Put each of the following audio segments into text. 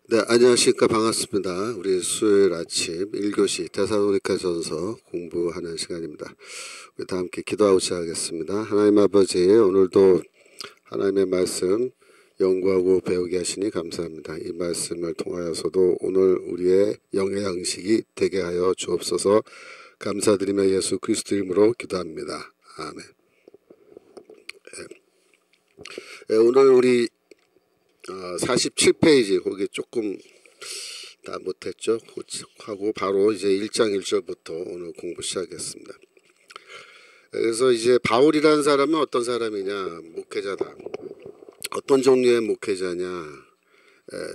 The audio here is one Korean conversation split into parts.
네, 안녕하십니까. 반갑습니다. 우리 수요일 아침 1교시 데살로니가전서 공부하는 시간입니다. 우리 다 함께 기도하고 시작하겠습니다. 하나님 아버지, 오늘도 하나님의 말씀 연구하고 배우게 하시니 감사합니다. 이 말씀을 통하여서도 오늘 우리의 영의 양식이 되게 하여 주옵소서. 감사드리며 예수 그리스도 이름으로 기도합니다. 아멘. 네, 오늘 우리 47페이지 거기 조금 다 못했죠. 하고 바로 이제 1장 1절부터 오늘 공부 시작했습니다. 그래서 이제 바울이라는 사람은 어떤 사람이냐? 목회자다. 어떤 종류의 목회자냐?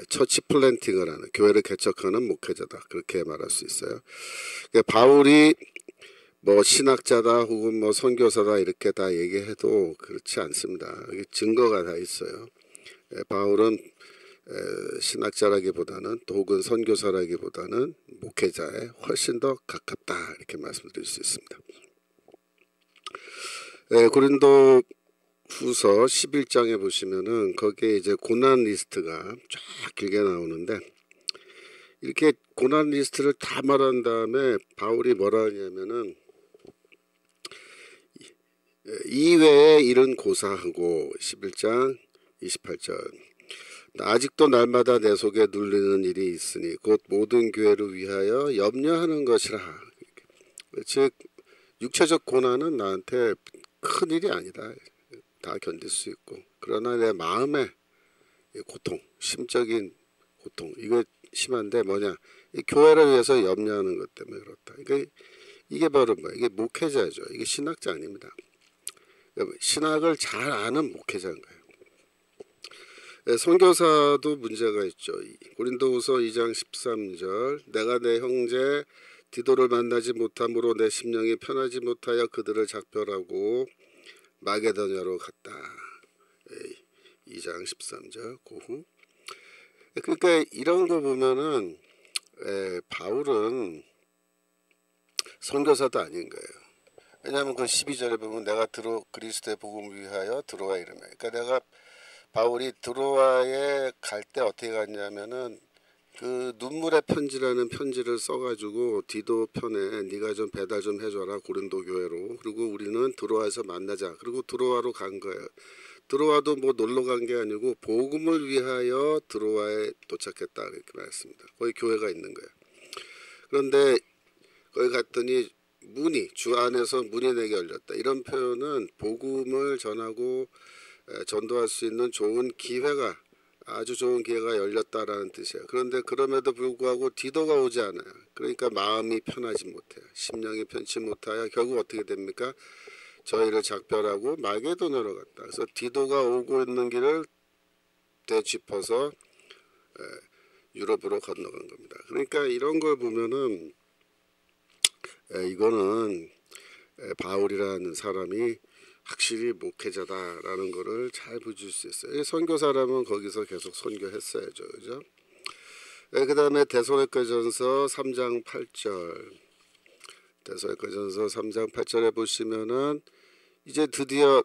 처치 플랜팅을 하는, 교회를 개척하는 목회자다. 그렇게 말할 수 있어요. 그러니까 바울이 뭐 신학자다 혹은 뭐 선교사다 이렇게 다 얘기해도 그렇지 않습니다. 증거가 다 있어요. 바울은 신학자라기보다는 또 혹은 선교사라기보다는 목회자에 훨씬 더 가깝다 이렇게 말씀드릴 수 있습니다. 고린도 후서 11장에 보시면은 거기에 이제 고난 리스트가 쫙 길게 나오는데 이렇게 고난 리스트를 다 말한 다음에 바울이 뭐라 하냐면은 이외의 일은 고사하고 11장 28절 아직도 날마다 내 속에 눌리는 일이 있으니 곧 모든 교회를 위하여 염려하는 것이라. 즉 육체적 고난은 나한테 큰 일이 아니다. 다 견딜 수 있고 그러나 내 마음의 고통, 심적인 고통 이거 심한데 뭐냐? 이 교회를 위해서 염려하는 것 때문에 그렇다. 이게 바로 뭐야? 이게 목회자죠. 이게 신학자 아닙니다. 신학을 잘 아는 목회자인 거예요. 선교사도 문제가 있죠. 고린도후서 2장 13절 내가 내 형제 디도를 만나지 못함으로 내 심령이 편하지 못하여 그들을 작별하고 마게도냐로 갔다. 2장 13절 고후. 그러니까 이런 거 보면은 바울은 선교사도 아닌 거예요. 왜냐하면 그 12절에 보면 내가 그리스도의 복음을 위하여 드로아 이름에. 그러니까 내가 바울이 드로아에 갈 때 어떻게 갔냐면은 그 눈물의 편지라는 편지를 써가지고 디도 편에 네가 좀 배달 좀 해줘라 고린도 교회로. 그리고 우리는 드로아에서 만나자. 그리고 드로아로 간 거예요. 드로아도 뭐 놀러 간 게 아니고 복음을 위하여 드로아에 도착했다 이렇게 말했습니다. 거기 교회가 있는 거예요. 그런데 거기 갔더니 주 안에서 문이 내게 열렸다. 이런 표현은 복음을 전하고 전도할 수 있는 아주 좋은 기회가 열렸다라는 뜻이에요. 그런데 그럼에도 불구하고 디도가 오지 않아요. 그러니까 마음이 편하지 못해요. 심령이 편치 못하여 결국 어떻게 됩니까? 저희를 작별하고 마게도냐로 갔다. 그래서 디도가 오고 있는 길을 되짚어서 유럽으로 건너간 겁니다. 그러니까 이런 걸 보면은 이거는 바울이라는 사람이 확실히 목회자다라는 거를 잘 보여줄 수 있어요. 선교사라면 거기서 계속 선교했어야죠. 그죠? 그 다음에 데살로니가전서 3장 8절 데살로니가전서 3장 8절에 보시면은 이제 드디어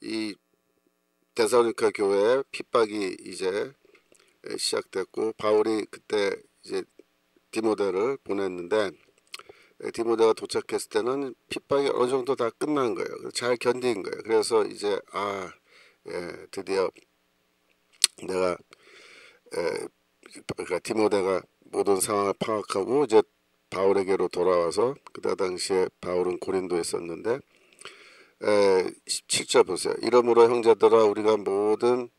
이 데살로니가 교회 핍박이 이제 시작됐고 바울이 그때 이제 디모데를 보냈는데 디모데가 도착했을 때는 핍박이 어느 정도 다 끝난 거예요. 잘 견딘 거예요. 그래서 이제 드디어 내가 그러니까 디모데가 모든 상황을 파악하고 이제 바울에게로 돌아와서 그때 당시에 바울은 고린도에 있었는데 17절 보세요. 이러므로 형제들아 우리가 모든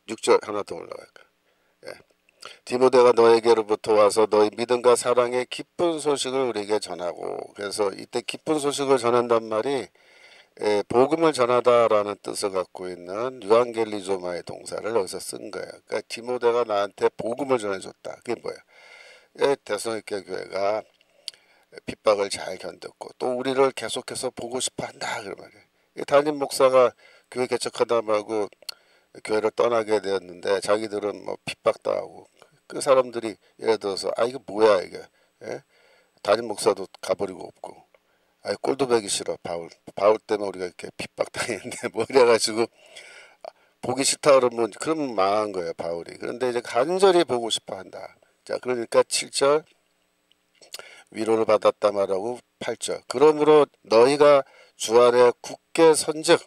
6절 하나 더 올라갈까. 디모데가 너에게로부터 와서 너희 믿음과 사랑의 기쁜 소식을 우리에게 전하고 그래서 이때 기쁜 소식을 전한단 말이 복음을 전하다라는 뜻을 갖고 있는 유앙겔리조마의 동사를 여기서 쓴 거예요. 그러니까 디모데가 나한테 복음을 전해줬다. 그게 뭐야? 데살로니가 교회가 핍박을 잘 견뎠고 또 우리를 계속해서 보고 싶어 한다. 그 말이에요. 담임 목사가 교회 개척하다 말고 교회를 떠나게 되었는데 자기들은 뭐 핍박당하고 그 사람들이 예를 들어서 이거 뭐야 이게 담임 목사도 가버리고 없고 꼴도 보기 싫어 바울 때문에 우리가 이렇게 핍박당했는데 뭐 이래가지고 보기 싫다 그러면 그러면 망한 거예요 바울이. 그런데 이제 간절히 보고 싶어 한다. 자 그러니까 7절 위로를 받았다 말하고 8절 그러므로 너희가 주 안에 굳게 선즉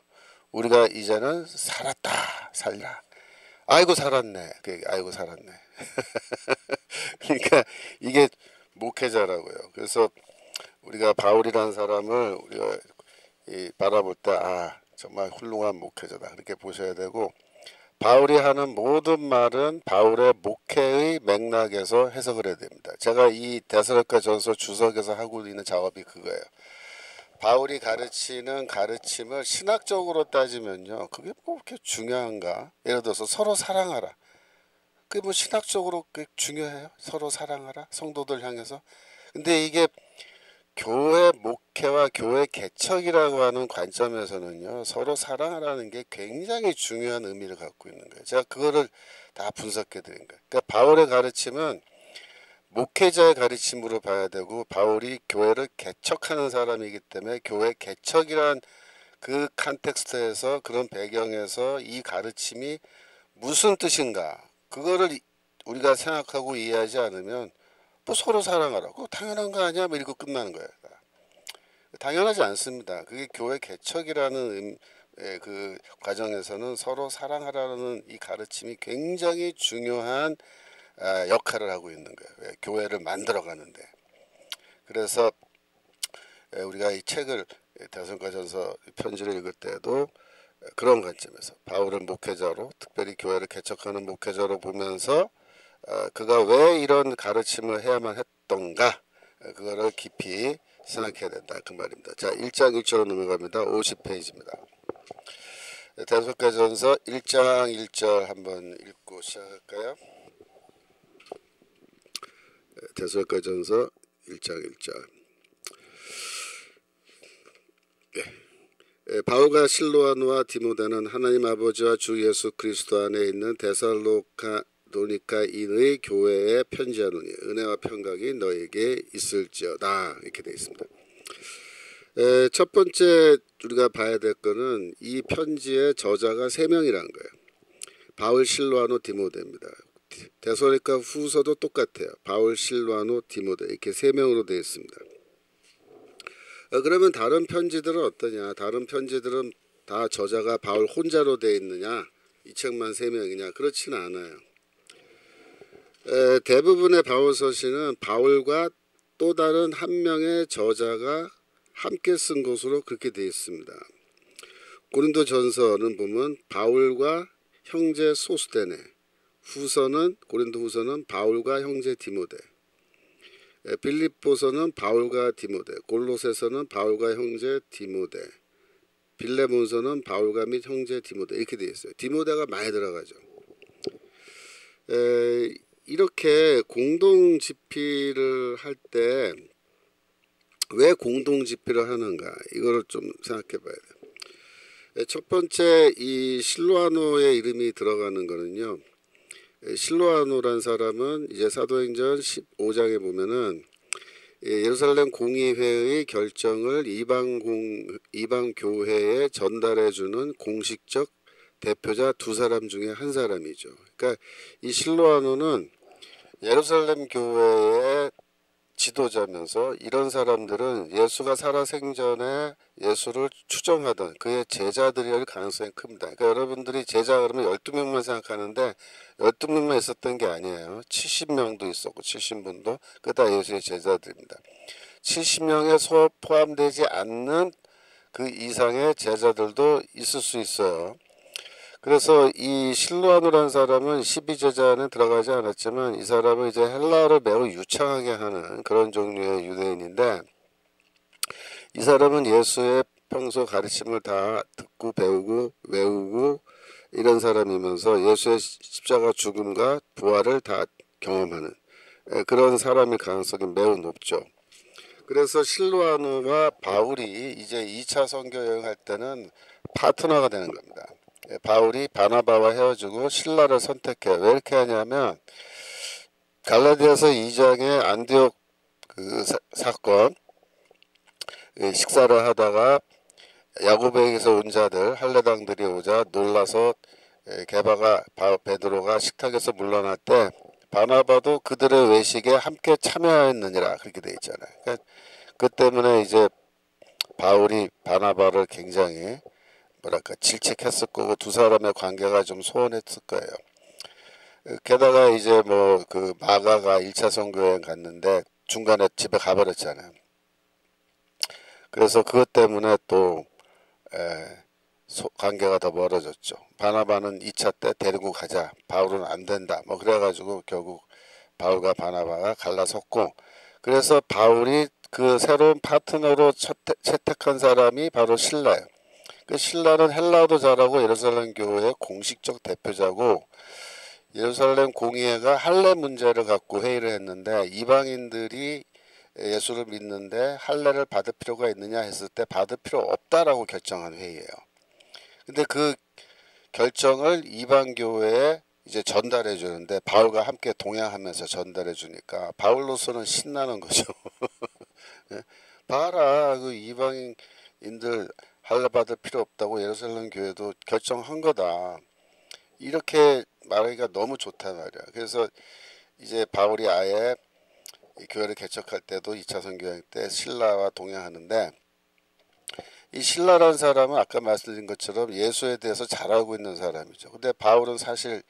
우리가 이제는 살았다 살라. 아이고 살았네. 아이고 살았네. 그러니까 이게 목회자라고요. 그래서 우리가 바울이라는 사람을 우리가 바라볼 때 아 정말 훌륭한 목회자다 그렇게 보셔야 되고 바울이 하는 모든 말은 바울의 목회의 맥락에서 해석을 해야 됩니다. 제가 이 데살로니가 전서 주석에서 하고 있는 작업이 그거예요. 바울이 가르치는 가르침을 신학적으로 따지면요 그게 뭐 그렇게 중요한가? 예를 들어서 서로 사랑하라. 그게 뭐 신학적으로 그게 중요해요? 서로 사랑하라 성도들 향해서. 근데 이게 교회 목회와 교회 개척이라고 하는 관점에서는요 서로 사랑하라는 게 굉장히 중요한 의미를 갖고 있는 거예요. 제가 그거를 다 분석해 드린 거예요. 그러니까 바울의 가르침은 목회자의 가르침으로 봐야 되고 바울이 교회를 개척하는 사람이기 때문에 교회 개척이란 그 컨텍스트에서 그런 배경에서 이 가르침이 무슨 뜻인가 그거를 우리가 생각하고 이해하지 않으면 뭐 서로 사랑하라. 그거 당연한 거 아니야? 뭐 이러고 끝나는 거예요. 당연하지 않습니다. 그게 교회 개척이라는 그 과정에서는 서로 사랑하라는 이 가르침이 굉장히 중요한 역할을 하고 있는 거예요. 교회를 만들어 가는데. 그래서 우리가 이 책을 데살로니가전서 편지를 읽을 때도 그런 관점에서 바울은 목회자로 특별히 교회를 개척하는 목회자로 보면서 그가 왜 이런 가르침을 해야만 했던가 그거를 깊이 생각해야 된다 그 말입니다. 자 1장 1절로 넘어갑니다. 50페이지입니다. 데살로니가전서 1장 1절 한번 읽고 시작할까요? 데살로니가전서 1장 1절 바울과 실로아노와 디모데는 하나님 아버지와 주 예수 그리스도 안에 있는 데살로니가인의 교회에 편지하노니 은혜와 평강이 너에게 있을지어다 이렇게 되어 있습니다. 첫 번째 우리가 봐야 될 거는 이 편지의 저자가 3명이라는 거예요. 바울, 실로아노, 디모데입니다. 데살로니가 후서도 똑같아요. 바울, 실로아노, 디모데 이렇게 3명으로 되어 있습니다. 그러면 다른 편지들은 어떠냐? 다른 편지들은 다 저자가 바울 혼자로 되어 있느냐? 이 책만 3명이냐? 그렇지는 않아요. 대부분의 바울 서신은 바울과 또 다른 한 명의 저자가 함께 쓴 것으로 그렇게 되어 있습니다. 고린도전서는 보면 바울과 형제 소스데네, 고린도후서는 바울과 형제 디모데, 빌립보서는 바울과 디모데, 골로새서는 바울과 형제 디모데, 빌레몬서는 바울과 및 형제 디모데 이렇게 되어 있어요. 디모데가 많이 들어가죠. 이렇게 공동 집필을 할 때 왜 공동 집필을 하는가 이거를 좀 생각해 봐야 돼요. 첫 번째 이 실로아노의 이름이 들어가는 거는요. 실로아노란 사람은 이제 사도행전 15장에 보면은 예루살렘 공의회의 결정을 이방 교회에 전달해 주는 공식적 대표자 2사람 중에 한 사람이죠. 그러니까 이 실로아노는 예루살렘 교회의 지도자면서 이런 사람들은 예수가 살아생전에 예수를 추종하던 그의 제자들일 가능성이 큽니다. 그러니까 여러분들이 제자 그러면 12명만 생각하는데 12명만 있었던 게 아니에요. 70명도 있었고 70분도 그 다 예수의 제자들입니다. 70명에 포함되지 않는 그 이상의 제자들도 있을 수 있어요. 그래서 이 실로아노라는 사람은 12제자 안에 들어가지 않았지만 이 사람은 이제 헬라어를 매우 유창하게 하는 그런 종류의 유대인인데 이 사람은 예수의 평소 가르침을 다 듣고 배우고 외우고 이런 사람이면서 예수의 십자가 죽음과 부활을 다 경험하는 그런 사람일 가능성이 매우 높죠. 그래서 실로아노와 바울이 이제 2차 선교 여행할 때는 파트너가 되는 겁니다. 바울이 바나바와 헤어지고 실라를 선택해. 왜 이렇게 하냐면 갈라디아서 2장의 안디옥 그 사건 식사를 하다가 야고보에게서 온 자들 할례당들이 오자 놀라서 베드로가 식탁에서 물러날 때 바나바도 그들의 외식에 함께 참여하였느니라 그렇게 돼 있잖아요. 그러니까 그 때문에 이제 바울이 바나바를 굉장히 뭐랄까 질책했을 거고 두 사람의 관계가 좀 소원했을 거예요. 게다가 이제 뭐 그 마가가 1차 선교여행 갔는데 중간에 집에 가버렸잖아요. 그래서 그것 때문에 또 관계가 더 멀어졌죠. 바나바는 2차 때 데리고 가자. 바울은 안 된다. 뭐 그래가지고 결국 바울과 바나바가 갈라섰고, 그래서 바울이 그 새로운 파트너로 채택한 사람이 바로 신라예요. 그 신라는 헬라어도 잘하고 예루살렘 교회의 공식적 대표자고, 예루살렘 공의회가 할례 문제를 갖고 회의를 했는데 이방인들이 예수를 믿는데 할례를 받을 필요가 있느냐 했을 때 받을 필요 없다라고 결정한 회의예요. 근데 그 결정을 이방 교회에 이제 전달해 주는데 바울과 함께 동행하면서 전달해 주니까 바울로서는 신나는 거죠. 봐라, 그 이방인들 할례 받을 필요 없다고 예루살렘 교회도 결정한 거다. 이렇게 말하기가 너무 좋단 말이야. 그래서 이제 바울이 아예 교회를 개척할 때도 2차 선교여행 때 신라와 동행하는데, 이 신라라는 사람은 아까 말씀드린 것처럼 예수에 대해서 잘 알고 있는 사람이죠. 근데 바울은 사실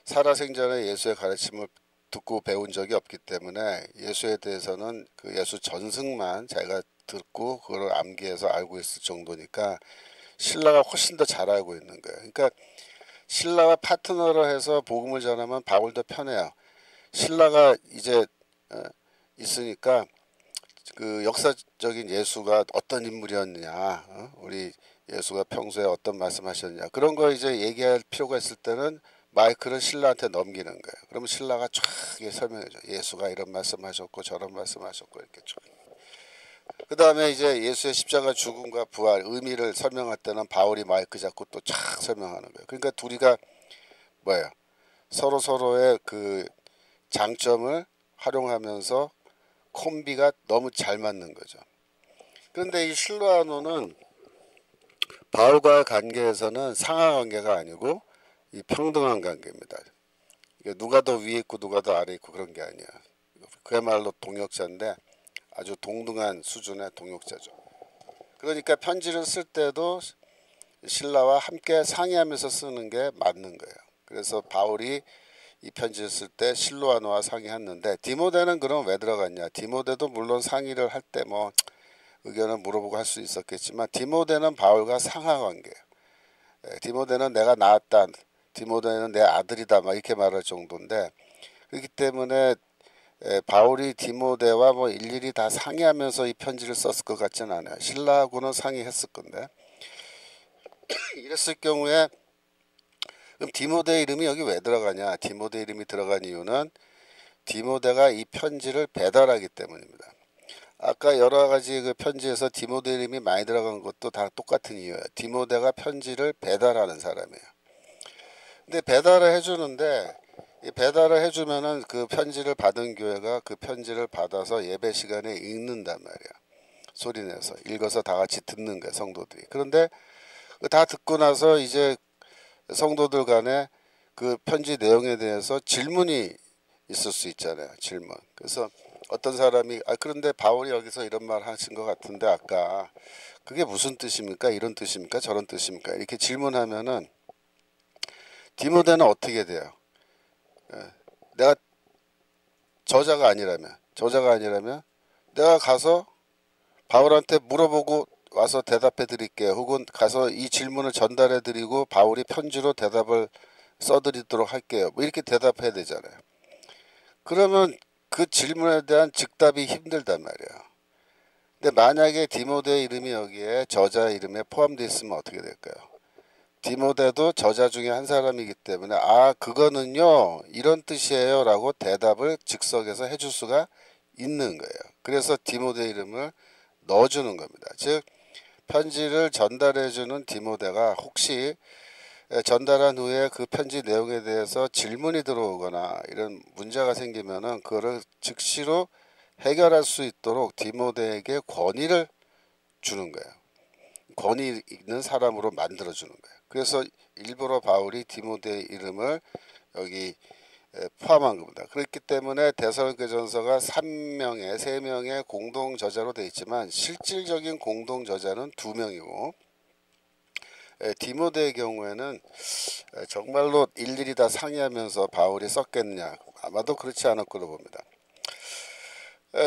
살아생전에 예수의 가르침을 듣고 배운 적이 없기 때문에 예수에 대해서는 그 예수 전승만 자기가 듣고 그걸 암기해서 알고 있을 정도니까 신라가 훨씬 더 잘 알고 있는 거예요. 그러니까 신라와 파트너로 해서 복음을 전하면 바울도 편해요. 신라가 이제 있으니까 그 역사적인 예수가 어떤 인물이었느냐, 우리 예수가 평소에 어떤 말씀하셨느냐, 그런 거 이제 얘기할 필요가 있을 때는 마이크를 신라한테 넘기는 거예요. 그러면 신라가 쫙 설명해줘. 예수가 이런 말씀하셨고 저런 말씀하셨고 이렇게 쫙. 그 다음에 이제 예수의 십자가 죽음과 부활 의미를 설명할 때는 바울이 마이크 잡고 또 쫙 설명하는 거예요. 그러니까 둘이가 뭐예요? 서로의 그 장점을 활용하면서 콤비가 너무 잘 맞는 거죠. 그런데 이 실로아노는 바울과의 관계에서는 상하 관계가 아니고 이 평등한 관계입니다. 누가 더 위에 있고 누가 더 아래 있고 그런 게 아니야. 그야말로 동역자인데 아주 동등한 수준의 동역자죠. 그러니까 편지를 쓸 때도 신라와 함께 상의하면서 쓰는 게 맞는 거예요. 그래서 바울이 이 편지를 쓸 때 실로아노와 상의했는데, 디모데는 그럼 왜 들어갔냐? 디모데도 물론 상의를 할 때 뭐 의견을 물어보고 할 수 있었겠지만 디모데는 바울과 상하 관계예요. 디모데는 내가 낳았다, 디모데는 내 아들이다 막 이렇게 말할 정도인데, 그렇기 때문에 바울이 디모데와 뭐 일일이 다 상의하면서 이 편지를 썼을 것 같지는 않아요. 신라하고는 상의했을 건데, 이랬을 경우에 그럼 디모데 이름이 여기 왜 들어가냐? 디모데 이름이 들어간 이유는 디모데가 이 편지를 배달하기 때문입니다. 아까 여러 가지 그 편지에서 디모데 이름이 많이 들어간 것도 다 똑같은 이유예요. 디모데가 편지를 배달하는 사람이에요. 근데 배달을 해주는데, 이 배달을 해주면은 그 편지를 받은 교회가 그 편지를 받아서 예배 시간에 읽는단 말이야. 소리내서 읽어서 다 같이 듣는 거야, 성도들이. 그런데 다 듣고 나서 이제 성도들 간에 그 편지 내용에 대해서 질문이 있을 수 있잖아요. 질문. 그래서 어떤 사람이 그런데 바울이 여기서 이런 말 하신 것 같은데 아까 그게 무슨 뜻입니까? 이런 뜻입니까? 저런 뜻입니까? 이렇게 질문하면은 디모데는 어떻게 돼요? 내가 저자가 아니라면 내가 가서 바울한테 물어보고 와서 대답해 드릴게요. 혹은 가서 이 질문을 전달해 드리고 바울이 편지로 대답을 써드리도록 할게요. 뭐 이렇게 대답해야 되잖아요. 그러면 그 질문에 대한 즉답이 힘들단 말이에요. 근데 만약에 디모데 이름이 여기에 저자 이름에 포함되어 있으면 어떻게 될까요? 디모데도 저자 중에 한 사람이기 때문에 그거는요 이런 뜻이에요 라고 대답을 즉석에서 해줄 수가 있는 거예요. 그래서 디모데 이름을 넣어주는 겁니다. 즉 편지를 전달해주는 디모데가 혹시 전달한 후에 그 편지 내용에 대해서 질문이 들어오거나 이런 문제가 생기면은 그거를 즉시로 해결할 수 있도록 디모데에게 권위를 주는 거예요. 권위 있는 사람으로 만들어주는 거예요. 그래서 일부러 바울이 디모데의 이름을 여기 포함한 겁니다. 그렇기 때문에 데살로니가전서가 3명의 공동 저자로 되어 있지만 실질적인 공동 저자는 2명이고 디모데의 경우에는 정말로 일일이 다 상의하면서 바울이 썼겠느냐, 아마도 그렇지 않을 거로 봅니다.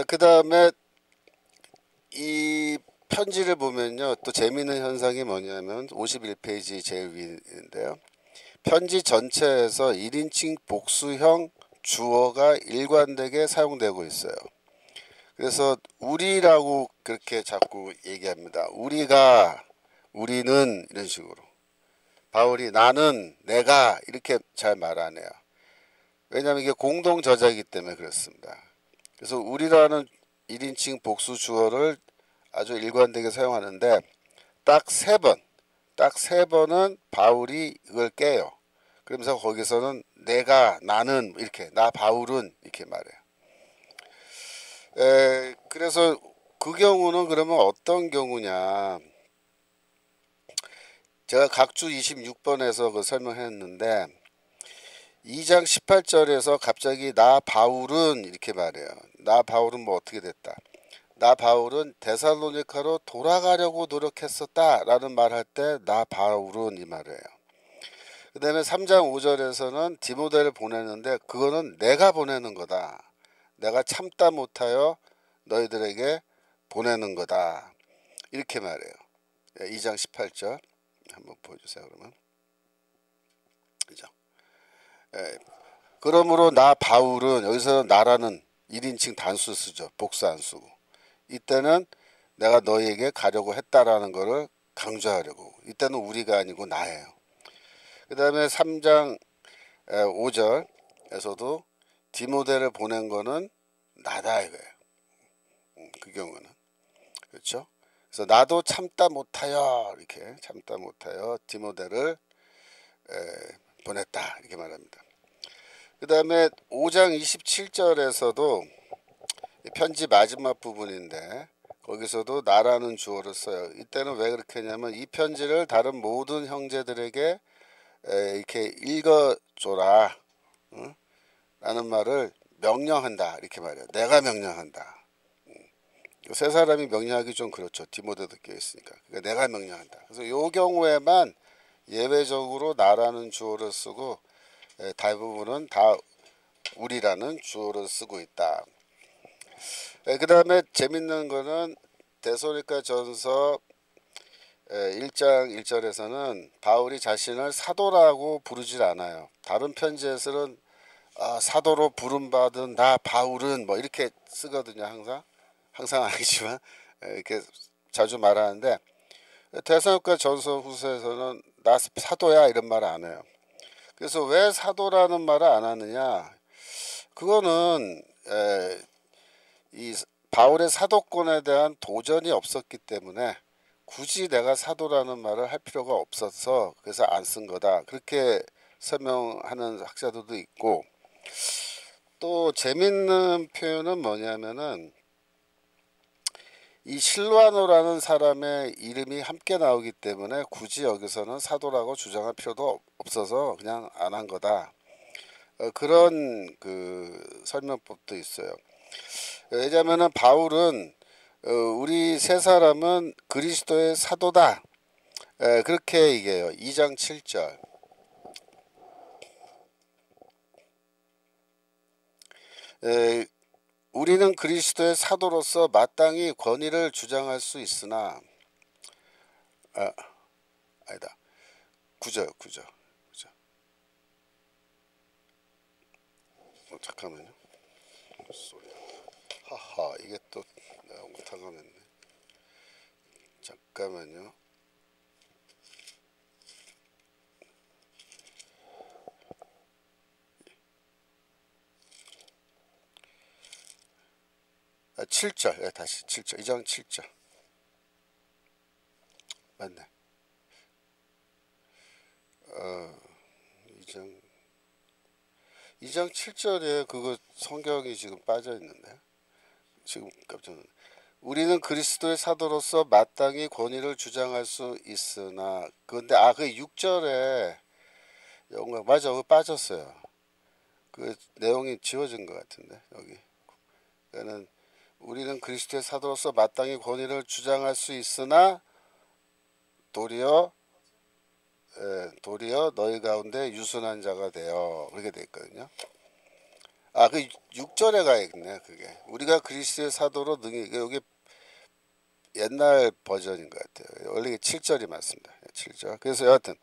그 다음에 이 편지를 보면요, 또 재미있는 현상이 뭐냐면 51페이지 제일 위인데요, 편지 전체에서 1인칭 복수형 주어가 일관되게 사용되고 있어요. 그래서 우리라고 그렇게 자꾸 얘기합니다. 우리가, 우리는, 이런 식으로. 바울이 나는, 내가 이렇게 잘 말 안 해요. 왜냐하면 이게 공동 저자이기 때문에 그렇습니다. 그래서 우리라는 1인칭 복수 주어를 아주 일관되게 사용하는데 딱 세 번은 바울이 이걸 깨요. 그러면서 거기서는 내가, 나는 이렇게, 나 바울은 이렇게 말해요. 그래서 그 경우는 그러면 어떤 경우냐, 제가 각주 26번에서 그 설명했는데 2장 18절에서 갑자기 나 바울은 이렇게 말해요. 나 바울은 뭐 어떻게 됐다, 나 바울은 데살로니카로 돌아가려고 노력했었다 라는 말 할 때 나 바울은 이 말이에요. 그 다음에 3장 5절에서는 디모데를 보내는데 그거는 내가 보내는 거다, 내가 참다 못하여 너희들에게 보내는 거다, 이렇게 말해요. 2장 18절 한번 보여주세요. 그러면 그죠? 그러므로 나 바울은, 여기서 나라는 1인칭 단수 쓰죠. 복수 안 쓰고, 이때는 내가 너희에게 가려고 했다라는 것을 강조하려고, 이때는 우리가 아니고 나예요. 그 다음에 3장 5절에서도 디모데를 보낸 거는 나다 이거예요. 그 경우는, 그렇죠? 그래서 나도 참다 못하여, 이렇게 참다 못하여 디모데를 보냈다, 이렇게 말합니다. 그 다음에 5장 27절에서도 편지 마지막 부분인데 거기서도 나라는 주어를 써요. 이때는 왜 그렇게 했냐면 이 편지를 다른 모든 형제들에게 이렇게 읽어줘라, 응? 라는 말을 명령한다, 이렇게 말해요. 내가 명령한다. 세 사람이 명령하기 좀 그렇죠. 디모데도 껴있으니까. 그러니까 내가 명령한다. 그래서 이 경우에만 예외적으로 나라는 주어를 쓰고 대부분은 다 우리라는 주어를 쓰고 있다. 그 다음에 재밌는 거는 데살로니가 전서 1장 1절에서는 바울이 자신을 사도라고 부르질 않아요. 다른 편지에서는 사도로 부름받은 나 바울은 뭐 이렇게 쓰거든요. 항상 아니지만 이렇게 자주 말하는데 데살로니가 전서 후서에서는 나 사도야 이런 말 안 해요. 그래서 왜 사도라는 말을 안 하느냐, 그거는 이 바울의 사도권에 대한 도전이 없었기 때문에 굳이 내가 사도라는 말을 할 필요가 없어서 그래서 안 쓴 거다, 그렇게 설명하는 학자들도 있고, 또 재밌는 표현은 뭐냐면은 이 실루아노라는 사람의 이름이 함께 나오기 때문에 굳이 여기서는 사도라고 주장할 필요도 없어서 그냥 안 한 거다, 그런 그 설명법도 있어요. 왜냐하면 바울은 우리 세 사람은 그리스도의 사도다, 그렇게 얘기해요. 2장 7절. 우리는 그리스도의 사도로서 마땅히 권위를 주장할 수 있으나, 아니다, 9절. 잠깐만요. 하하, 이게 또 내가 못하고 했네. 잠깐만요. 아, 7절. 다시 7절. 2장 7절. 맞네. 2장 7절에 그거 성경이 지금 빠져 있는데 지금 깜짝 놀랐네. 우리는 그리스도의 사도로서 마땅히 권위를 주장할 수 있으나, 그런데 그 6절에 영광 맞아. 그거 빠졌어요. 그 내용이 지워진 것 같은데 여기. 그러니까는 우리는 그리스도의 사도로서 마땅히 권위를 주장할 수 있으나 도리어 도리어 너희 가운데 유순한 자가 되어 그렇게 돼 있거든요. 아, 그 6절에 가야겠네. 그게 우리가 그리스도의 사도로 능히 여기 옛날 버전인 것 같아요. 원래 7절이 맞습니다. 7절. 그래서 여하튼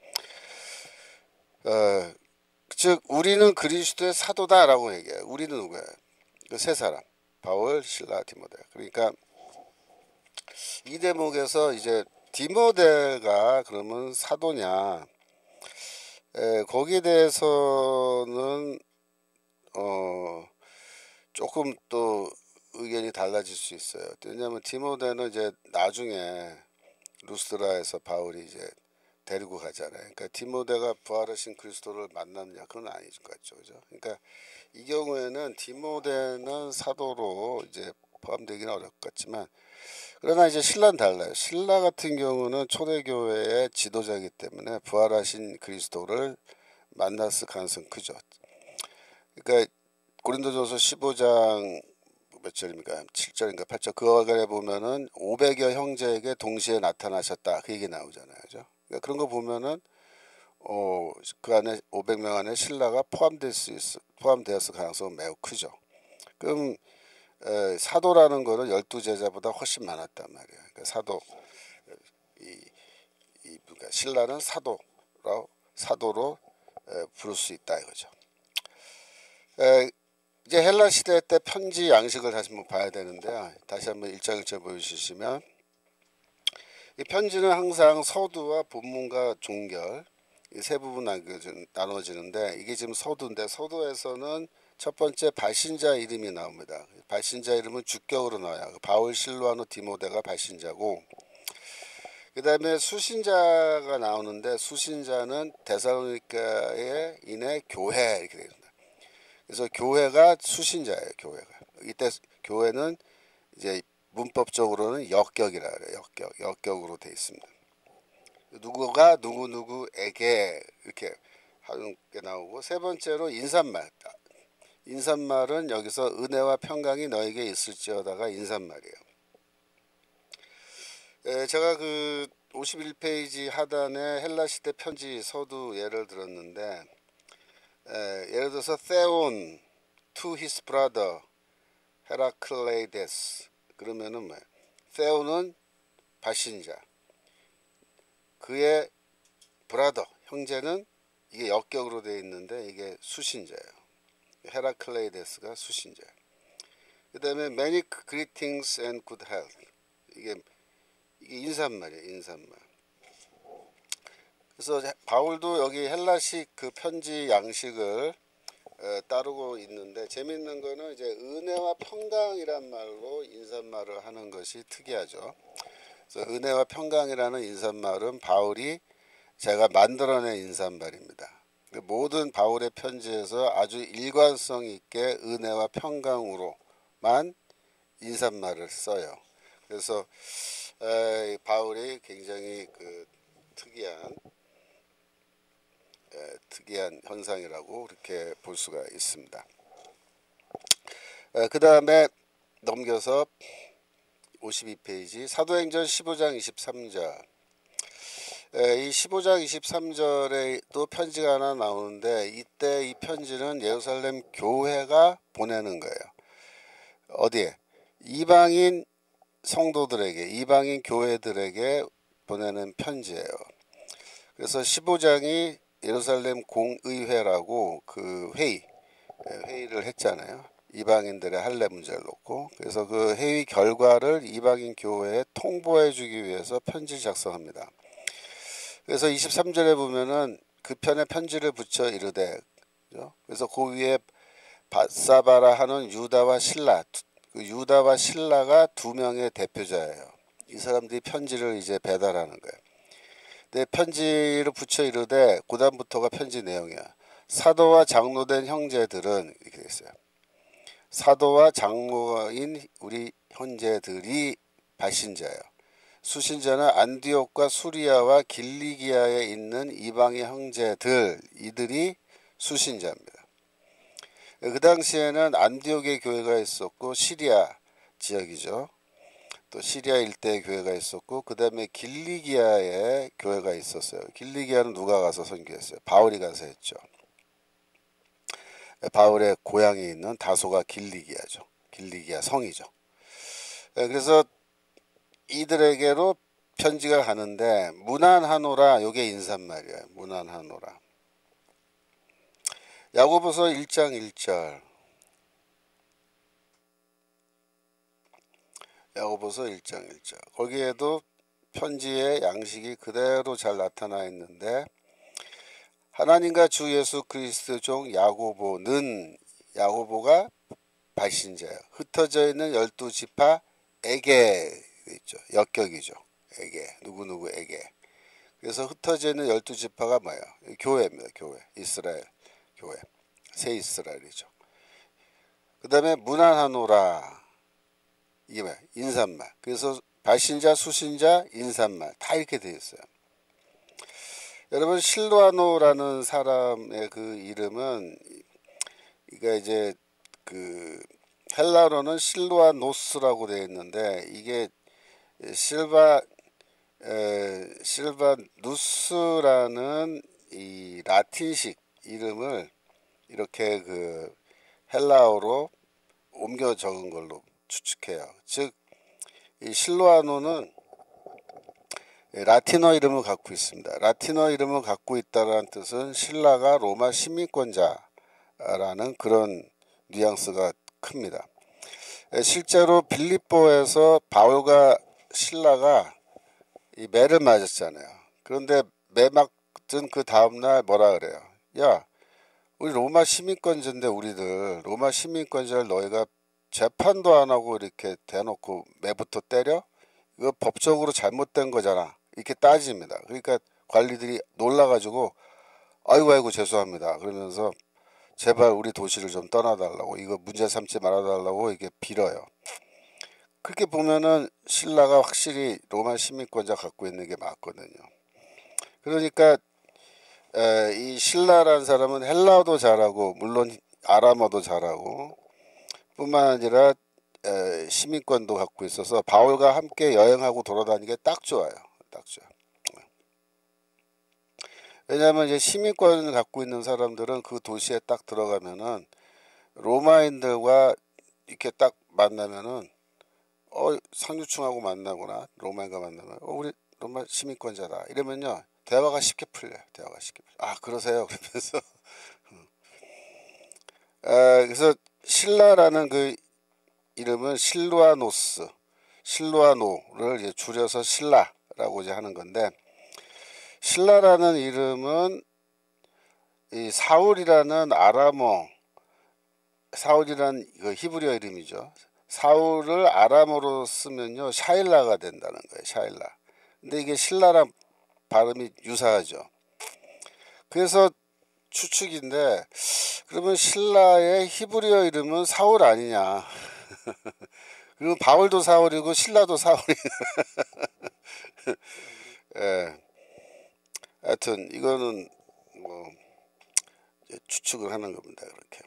즉 우리는 그리스도의 사도다라고 얘기해요. 우리는 누구야? 그 세 사람. 바울, 실라, 디모데. 그러니까 이 대목에서 이제 디모데가 그러면 사도냐? 거기에 대해서는 조금 또 의견이 달라질 수 있어요. 왜냐하면 디모데는 이제 나중에 루스드라에서 바울이 이제 데리고 가잖아요. 그러니까 디모데가 부활하신 그리스도를 만났냐? 그건 아닌 것 같죠, 그죠? 그러니까 이 경우에는 디모데는 사도로 이제 포함되기는 어렵 것 같지만, 그러나 이제 신라는 달라요. 신라 같은 경우는 초대교회의 지도자이기 때문에 부활하신 그리스도를 만났을 가능성이 크죠. 그러니까 고린도전서 15장 몇 절입니까? 7절인가 8절 그거에 보면은 500여 형제에게 동시에 나타나셨다 그 얘기 나오잖아요, 그죠? 그러니까 그런 거 보면은 그 안에 500명 안에 신라가 포함되었을 가능성은 매우 크죠. 그럼 사도라는 거는 12제자보다 훨씬 많았단 말이에요. 그러니까 그러니까 신라는 사도로 부를 수 있다 이거죠. 이제 헬라 시대 때 편지 양식을 다시 한번 봐야 되는데요. 다시 한번 1장 1절 보여주시면 이 편지는 항상 서두와 본문과 종결 이 세 부분 나눠지는데 이게 지금 서두인데 서두에서는 첫 번째 발신자 이름이 나옵니다. 발신자 이름은 주격으로 나와요. 바울, 실로아노, 디모데가 발신자고 그 다음에 수신자가 나오는데 수신자는 데살로니가에 있는 교회 이렇게 되어 있습니다. 그래서 교회가 수신자예요. 교회가 이때 교회는 이제 문법적으로는 역격이라 그래요. 역격으로 되어 있습니다. 누구가 누구에게 이렇게 하는 게 나오고 세 번째로 인사말. 인사말은 여기서 은혜와 평강이 너에게 있을지어다가 인사말이에요. 제가 그 51페이지 하단에 헬라 시대 편지 서두 예를 들었는데 예를 들어서 theon to his brother 헤라클레이데스 그러면은 뭐예요? theon은 발신자 그의 브라더 형제는 이게 역격으로 되어 있는데 이게 수신자예요. 헤라클레이데스가 수신자예요. 그 다음에 many greetings and good health 이게 인사말이에요. 인사말. 그래서 바울도 여기 헬라식 그 편지 양식을 따르고 있는데 재밌는 거는 이제 은혜와 평강이란 말로 인사말을 하는 것이 특이하죠. 그래서 은혜와 평강이라는 인사말은 바울이 제가 만들어낸 인사말입니다. 모든 바울의 편지에서 아주 일관성 있게 은혜와 평강으로만 인사말을 써요. 그래서 바울이 굉장히 그 특이한 현상이라고 그렇게 볼 수가 있습니다. 그 다음에 넘겨서 52페이지 사도행전 15장 23절 이 15장 23절에 또 편지가 하나 나오는데 이때 이 편지는 예루살렘 교회가 보내는 거예요. 어디에? 이방인 성도들에게 이방인 교회들에게 보내는 편지예요. 그래서 15장이 예루살렘 공의회라고 그 회의를 했잖아요. 이방인들의 할례 문제를 놓고 그래서 그 회의 결과를 이방인 교회에 통보해 주기 위해서 편지를 작성합니다. 그래서 23절에 보면은 그 편에 편지를 붙여 이르되 그래서 그 위에 바사바라 하는 유다와 신라 그 유다와 신라가 두 명의 대표자예요. 이 사람들이 편지를 이제 배달하는 거예요. 근데 편지를 붙여 이르되 그 다음부터가 편지 내용이야. 사도와 장로된 형제들은 이렇게 돼 있어요. 사도와 장로인 우리 형제들이 발신자예요. 수신자는 안디옥과 수리아와 길리기아에 있는 이방의 형제들, 이들이 수신자입니다. 그 당시에는 안디옥의 교회가 있었고 시리아 지역이죠. 또 시리아 일대의 교회가 있었고 그 다음에 길리기아에 교회가 있었어요. 길리기아는 누가 가서 선교했어요? 바울이 가서 했죠. 바울의 고향이 있는 다소가 길리기아죠. 길리기아 성이죠. 그래서 이들에게로 편지가 가는데 무난하노라, 요게 인사말이에요. 무난하노라. 야고보서 1장 1절. 야고보서 1장 1절. 거기에도 편지의 양식이 그대로 잘 나타나 있는데 하나님과 주 예수 그리스도 종 야고보는, 야고보가 발신자예요. 흩어져 있는 12지파에게 있죠. 역격이죠. 에게, 누구누구에게. 그래서 흩어져 있는 12지파가 뭐예요? 교회입니다. 교회. 이스라엘 교회. 새 이스라엘이죠. 그 다음에 무난하노라. 이게 뭐야? 인사말. 그래서 발신자, 수신자, 인사말 다 이렇게 되어 있어요. 여러분 실루아노라는 사람의 그 이름은 이게 이제 그 헬라어로는 실루아노스라고 되어 있는데 이게 실바누스라는 이 라틴식 이름을 이렇게 그 헬라어로 옮겨 적은 걸로 추측해요. 즉 이 실루아노는 라틴어 이름을 갖고 있습니다. 라틴어 이름을 갖고 있다는 뜻은 신라가 로마 시민권자라는 그런 뉘앙스가 큽니다. 실제로 빌립보에서 바울과 신라가 이 매를 맞았잖아요. 그런데 매 맞은 그 다음날 뭐라 그래요? 야, 우리 로마 시민권자인데 우리들 로마 시민권자를 너희가 재판도 안 하고 이렇게 대놓고 매부터 때려? 이거 법적으로 잘못된 거잖아. 이렇게 따집니다. 그러니까 관리들이 놀라가지고 아이고 죄송합니다. 그러면서 제발 우리 도시를 좀 떠나달라고, 이거 문제 삼지 말아달라고 이게 빌어요. 그렇게 보면은 신라가 확실히 로마 시민권자 갖고 있는 게 맞거든요. 그러니까 이 신라라는 사람은 헬라어도 잘하고 물론 아람어도 잘하고 뿐만 아니라 시민권도 갖고 있어서 바울과 함께 여행하고 돌아다니기 딱 좋아요. 딱 좋아요. 왜냐하면 이제 시민권을 갖고 있는 사람들은 그 도시에 딱 들어가면은 로마인들과 이렇게 딱 만나면은 상류층하고 만나거나 로마인과 만나면 우리 로마 시민권자다 이러면요 대화가 쉽게 풀려요. 대화가 쉽게 풀려요. 아 그러세요? 그러면서 그래서 신라라는 그 이름은 실루아노를 이제 줄여서 신라라고 이제 하는 건데, 신라라는 이름은 이 사울이라는 아람어, 사울이라는 그 히브리어 이름이죠. 사울을 아람어로 쓰면요 샤일라가 된다는 거예요. 샤일라. 근데 이게 신라랑 발음이 유사하죠. 그래서 추측인데 그러면 신라의 히브리어 이름은 사울 아니냐. 그리고 바울도 사울이고 신라도 사울이. 예. 하여튼 이거는 뭐 추측을 하는 겁니다. 그렇게.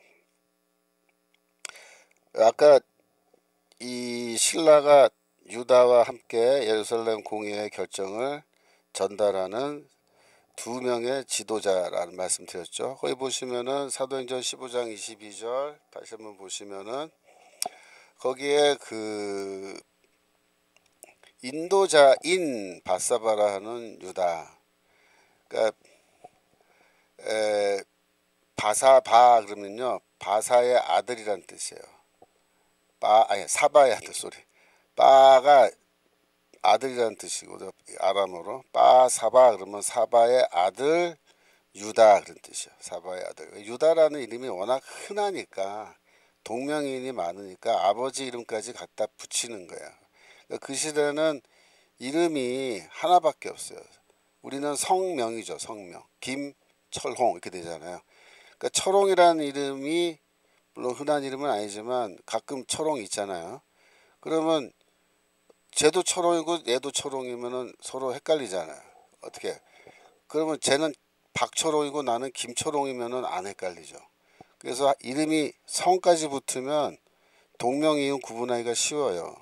아까 이 신라가 유다와 함께 예루살렘 공의회 결정을 전달하는 두 명의 지도자라는 말씀 드렸죠. 거기 보시면은 사도행전 15장 22절 다시 한번 보시면은 거기에 그 인도자인 바사바라 하는 유다, 그러니까 바사바 그러면요 바사의 아들이란 뜻이에요. 사바의 아들, 소리. 바가 아들이란 뜻이고 아람어로 바사바 그러면 사바의 아들 유다 그런 뜻이에요. 사바의 아들. 유다라는 이름이 워낙 흔하니까 동명이인이 많으니까 아버지 이름까지 갖다 붙이는 거야. 그러니까 그 시대는 이름이 하나밖에 없어요. 우리는 성명이죠. 성명. 김철홍 이렇게 되잖아요. 그러니까 철홍이라는 이름이 물론 흔한 이름은 아니지만 가끔 철홍 있잖아요. 그러면 쟤도 초롱이고 얘도 초롱이면은 서로 헷갈리잖아요. 어떻게? 그러면 쟤는 박초롱이고 나는 김초롱이면은 안 헷갈리죠. 그래서 이름이 성까지 붙으면 동명이인 구분하기가 쉬워요.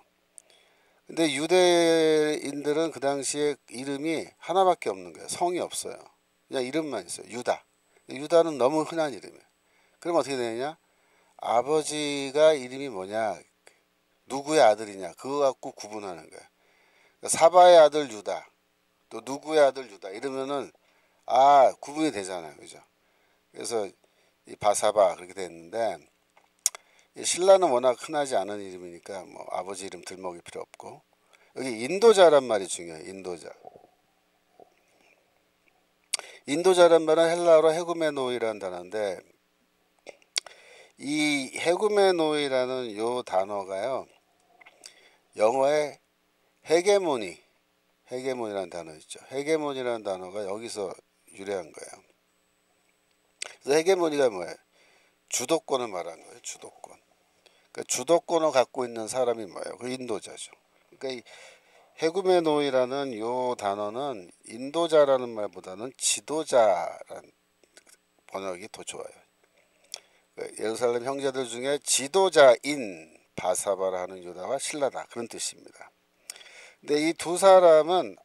근데 유대인들은 그 당시에 이름이 하나밖에 없는 거예요. 성이 없어요. 그냥 이름만 있어요. 유다. 유다는 너무 흔한 이름이에요. 그럼 어떻게 되느냐? 아버지가 이름이 뭐냐? 누구의 아들이냐? 그거 갖고 구분하는 거예요. 그러니까 사바의 아들 유다, 또 누구의 아들 유다 이러면은 구분이 되잖아요. 그죠? 그래서 이 바사바 그렇게 됐는데 신라는 워낙 흔하지 않은 이름이니까 뭐 아버지 이름 들먹일 필요 없고 여기 인도자란 말이 중요해요. 인도자. 인도자란 말은 헬라어로 헤구메노이라는 단어인데 이 헤구메노이라는 요 단어가요. 영어의 헤게모니라는 단어 있죠. 헤게모니라는 단어가 여기서 유래한 거예요. 그래서 헤게모니가 뭐예요? 주도권을 말하는 거예요. 주도권. 그러니까 주도권을 갖고 있는 사람이 뭐예요? 그 인도자죠. 그러니까 이 헤구메노이라는 요 단어는 인도자라는 말보다는 지도자라는 번역이 더 좋아요. 예루살렘 형제들 중에 지도자인 바사바라는 유다와 신라다 그런 뜻입니다. 근데 이 두 사람은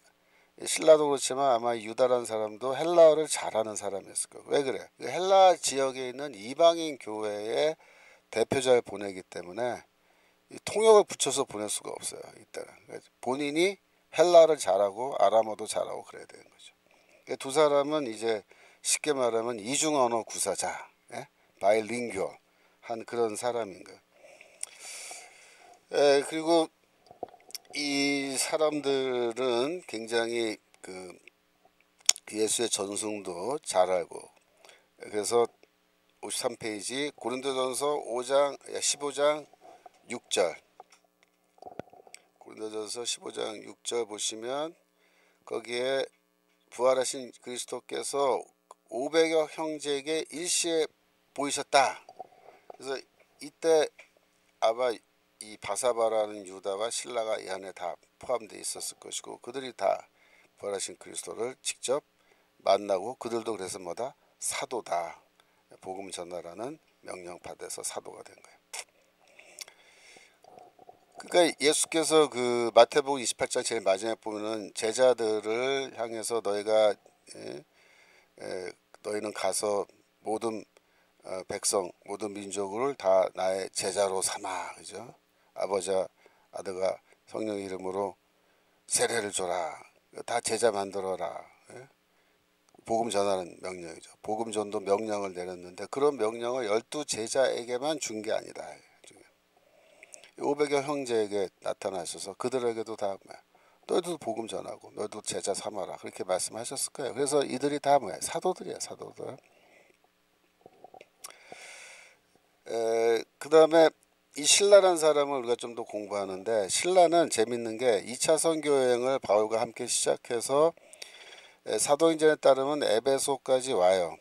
신라도 그렇지만 아마 유다라는 사람도 헬라어를 잘하는 사람이었을 거예요. 왜 그래? 헬라 지역에 있는 이방인 교회에 대표자를 보내기 때문에 통역을 붙여서 보낼 수가 없어요. 이때는 본인이 헬라어를 잘하고 아람어도 잘하고 그래야 되는 거죠. 두 사람은 이제 쉽게 말하면 이중 언어 구사자, 바이링규얼 한 그런 사람인 거예요. 그리고 이 사람들은 굉장히 그 예수의 전승도 잘 알고 그래서 53페이지 고린도전서 15장 6절 고린도전서 15장 6절 보시면 거기에 부활하신 그리스도께서 500여 형제에게 일시에 보이셨다. 그래서 이때 아마 이 바사바라는 유다와 신라가 이 안에 다 포함되어 있었을 것이고 그들이 다 부활하신 그리스도를 직접 만나고 그들도 그래서 뭐다? 사도다. 복음 전하라는 명령 받아서 사도가 된 거예요. 그러니까 예수께서 그 마태복음 28장 제일 마지막에 보면은 제자들을 향해서 너희는 가서 모든 백성 모든 민족을 다 나의 제자로 삼아 그죠? 아버지와 아들과 성령 이름으로 세례를 줘라. 다 제자 만들어라. 복음 전하는 명령이죠. 복음 전도 명령을 내렸는데 그런 명령을 12제자에게만 준 게 아니다. 500여 형제에게 나타나셔서 그들에게도 다 너희도 복음 전하고 너희도 제자 삼아라. 그렇게 말씀하셨을 거예요. 그래서 이들이 다 뭐야? 사도들이야. 사도들. 그 다음에 이 신라라는 사람을 우리가 좀 더 공부하는데 신라는 재밌는 게 2차 선교 여행을 바울과 함께 시작해서 사도행전에 따르면 에베소까지 와요.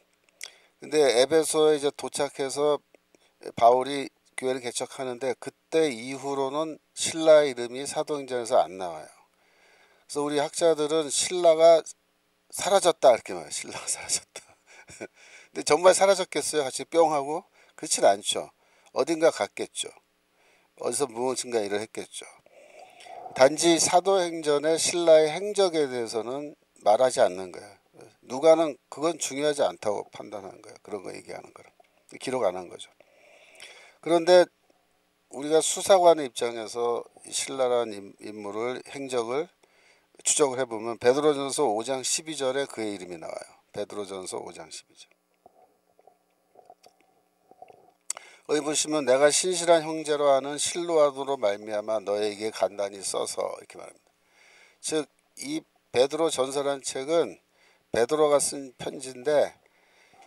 근데 에베소에 이제 도착해서 바울이 교회를 개척하는데 그때 이후로는 신라 이름이 사도행전에서 안 나와요. 그래서 우리 학자들은 신라가 사라졌다 이렇게 말해요. 신라가 사라졌다. 근데 정말 사라졌겠어요? 같이 뿅 하고? 그렇진 않죠. 어딘가 갔겠죠. 어디서 무엇인가 일을 했겠죠. 단지 사도행전의 신라의 행적에 대해서는 말하지 않는 거예요. 누가는 그건 중요하지 않다고 판단하는 거예요. 그런 거 얘기하는 거라. 기록 안 한 거죠. 그런데 우리가 수사관의 입장에서 신라라는 인물을 행적을 추적을 해보면 베드로전서 5장 12절에 그의 이름이 나와요. 베드로전서 5장 12절. 여기 보시면 내가 신실한 형제로 하는 실로아도로 말미암아 너에게 간단히 써서 이렇게 말합니다. 즉 이 베드로 전서라는 책은 베드로가 쓴 편지인데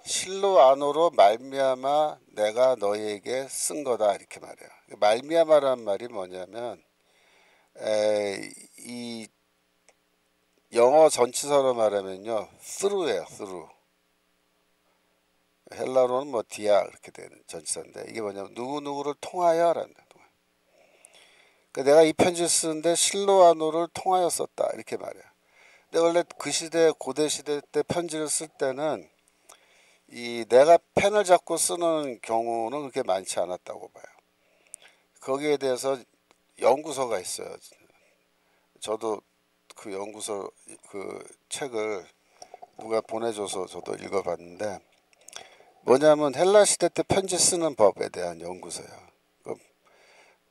실로아노로 말미암아 내가 너에게 쓴 거다 이렇게 말해요. 말미암아라는 말이 뭐냐면 이 영어 전치사로 말하면요 through예요. through. 헬라어로는 뭐 디아 이렇게 되는 전치사인데 이게 뭐냐면 누구누구를 통하여라는 거예요. 그러니까 내가 이 편지를 쓰는데 실로아노를 통하여 썼다 이렇게 말해요. 근데 원래 그 시대 고대 시대 때 편지를 쓸 때는 이 내가 펜을 잡고 쓰는 경우는 그렇게 많지 않았다고 봐요. 거기에 대해서 연구서가 있어요. 저도 그 연구서 그 책을 누가 보내줘서 저도 읽어봤는데 뭐냐면 헬라 시대 때 편지 쓰는 법에 대한 연구서예요. 그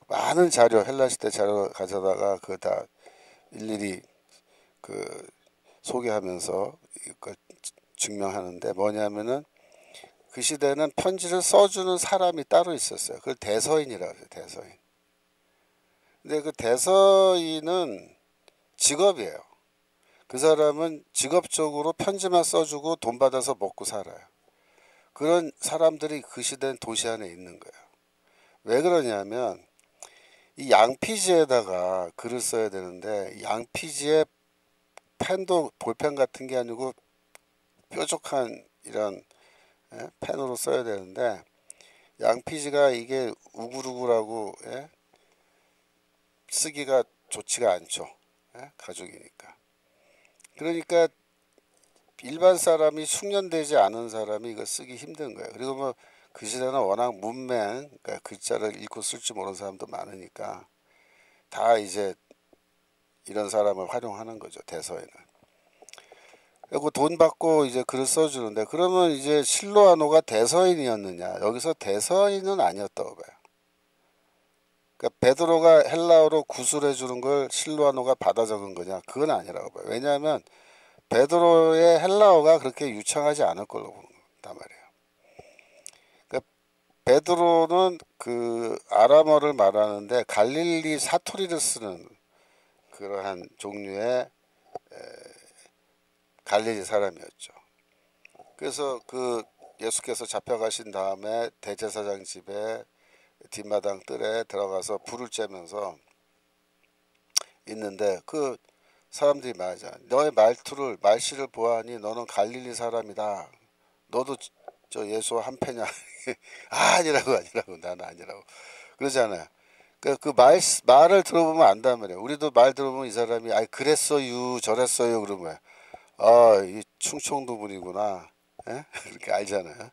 많은 자료 헬라 시대 자료 가져다가 그 다 일일이 그 소개하면서 이거 증명하는데 뭐냐면은 그 시대는 편지를 써주는 사람이 따로 있었어요. 그걸 대서인이라고 해요. 대서인. 근데 그 대서인은 직업이에요. 그 사람은 직업적으로 편지만 써주고 돈 받아서 먹고 살아요. 그런 사람들이 그 시대는 도시 안에 있는 거예요. 왜 그러냐면 이 양피지에다가 글을 써야 되는데 양피지에 펜도 볼펜 같은 게 아니고 뾰족한 이런 펜으로 써야 되는데 양피지가 이게 우글우글하고 쓰기가 좋지가 않죠. 가죽이니까. 그러니까 일반 사람이 숙련되지 않은 사람이 이거 쓰기 힘든 거예요. 그리고 뭐 그 시대는 워낙 문맹, 그러니까 글자를 읽고 쓸 줄 모르는 사람도 많으니까 다 이제 이런 사람을 활용하는 거죠. 대서에는. 그리고 돈 받고 이제 글을 써주는데 그러면 이제 실로아노가 대서인이었느냐? 여기서 대서인은 아니었다고 봐요. 그러니까 베드로가 헬라어로 구술해 주는 걸 실로아노가 받아 적은 거냐? 그건 아니라고 봐요. 왜냐하면 베드로의 헬라어가 그렇게 유창하지 않을 걸로 본단 말이에요. 그러니까 베드로는 그 아람어를 말하는데 갈릴리 사투리를 쓰는 그러한 종류의 갈릴리 사람이었죠. 그래서 그 예수께서 잡혀가신 다음에 대제사장 집에 뒷마당 뜰에 들어가서 불을 쬐면서 있는데 그 사람들이 말하자. 너의 말씨를 보아하니 너는 갈릴리 사람이다. 너도 저 예수 한 패냐? 아니라고 나는 아니라고 그러잖아요. 그 말을 들어보면 안단 말이에요. 우리도 말 들어보면 이 사람이 그랬어요 저랬어요 그러면 이 충청도 분이구나. 그렇게 알잖아요.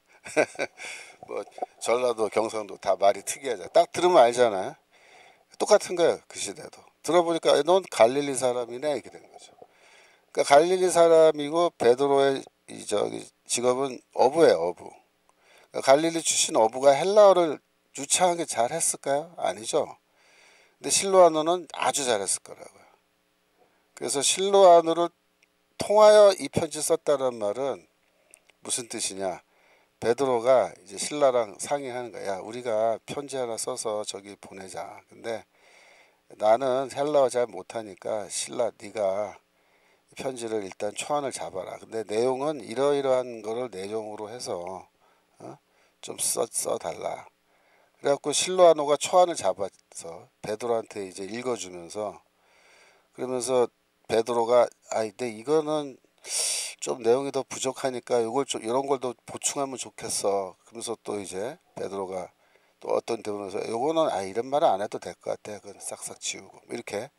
뭐 전라도 경상도 다 말이 특이하잖아. 딱 들으면 알잖아요. 똑같은 거예요. 그 시대도 들어보니까 넌 갈릴리 사람이네 이렇게 된 거죠. 그러니까 갈릴리 사람이고 베드로의 이 저기 직업은 어부예요. 어부. 그러니까 갈릴리 출신 어부가 헬라어를 유창하게 잘 했을까요? 아니죠. 근데 실로아노는 아주 잘했을 거라고요. 그래서 실로아노를 통하여 이 편지 썼다는 말은 무슨 뜻이냐? 베드로가 이제 신라랑 상의하는 거야. 우리가 편지 하나 써서 저기 보내자. 근데 나는 헬라어 잘 못하니까 신라 네가 편지를 일단 초안을 잡아라. 근데 내용은 이러이러한 거를 내용으로 해서 좀 써달라. 그래갖고 실로아노가 초안을 잡아서 베드로한테 이제 읽어주면서 그러면서 베드로가 근데 이거는 좀 내용이 더 부족하니까 이걸 좀 이런 걸 더 보충하면 좋겠어. 그러면서 또 이제 베드로가 또 어떤 대목에서 요거는 이런 말은 안 해도 될 것 같아. 그건 싹싹 지우고 이렇게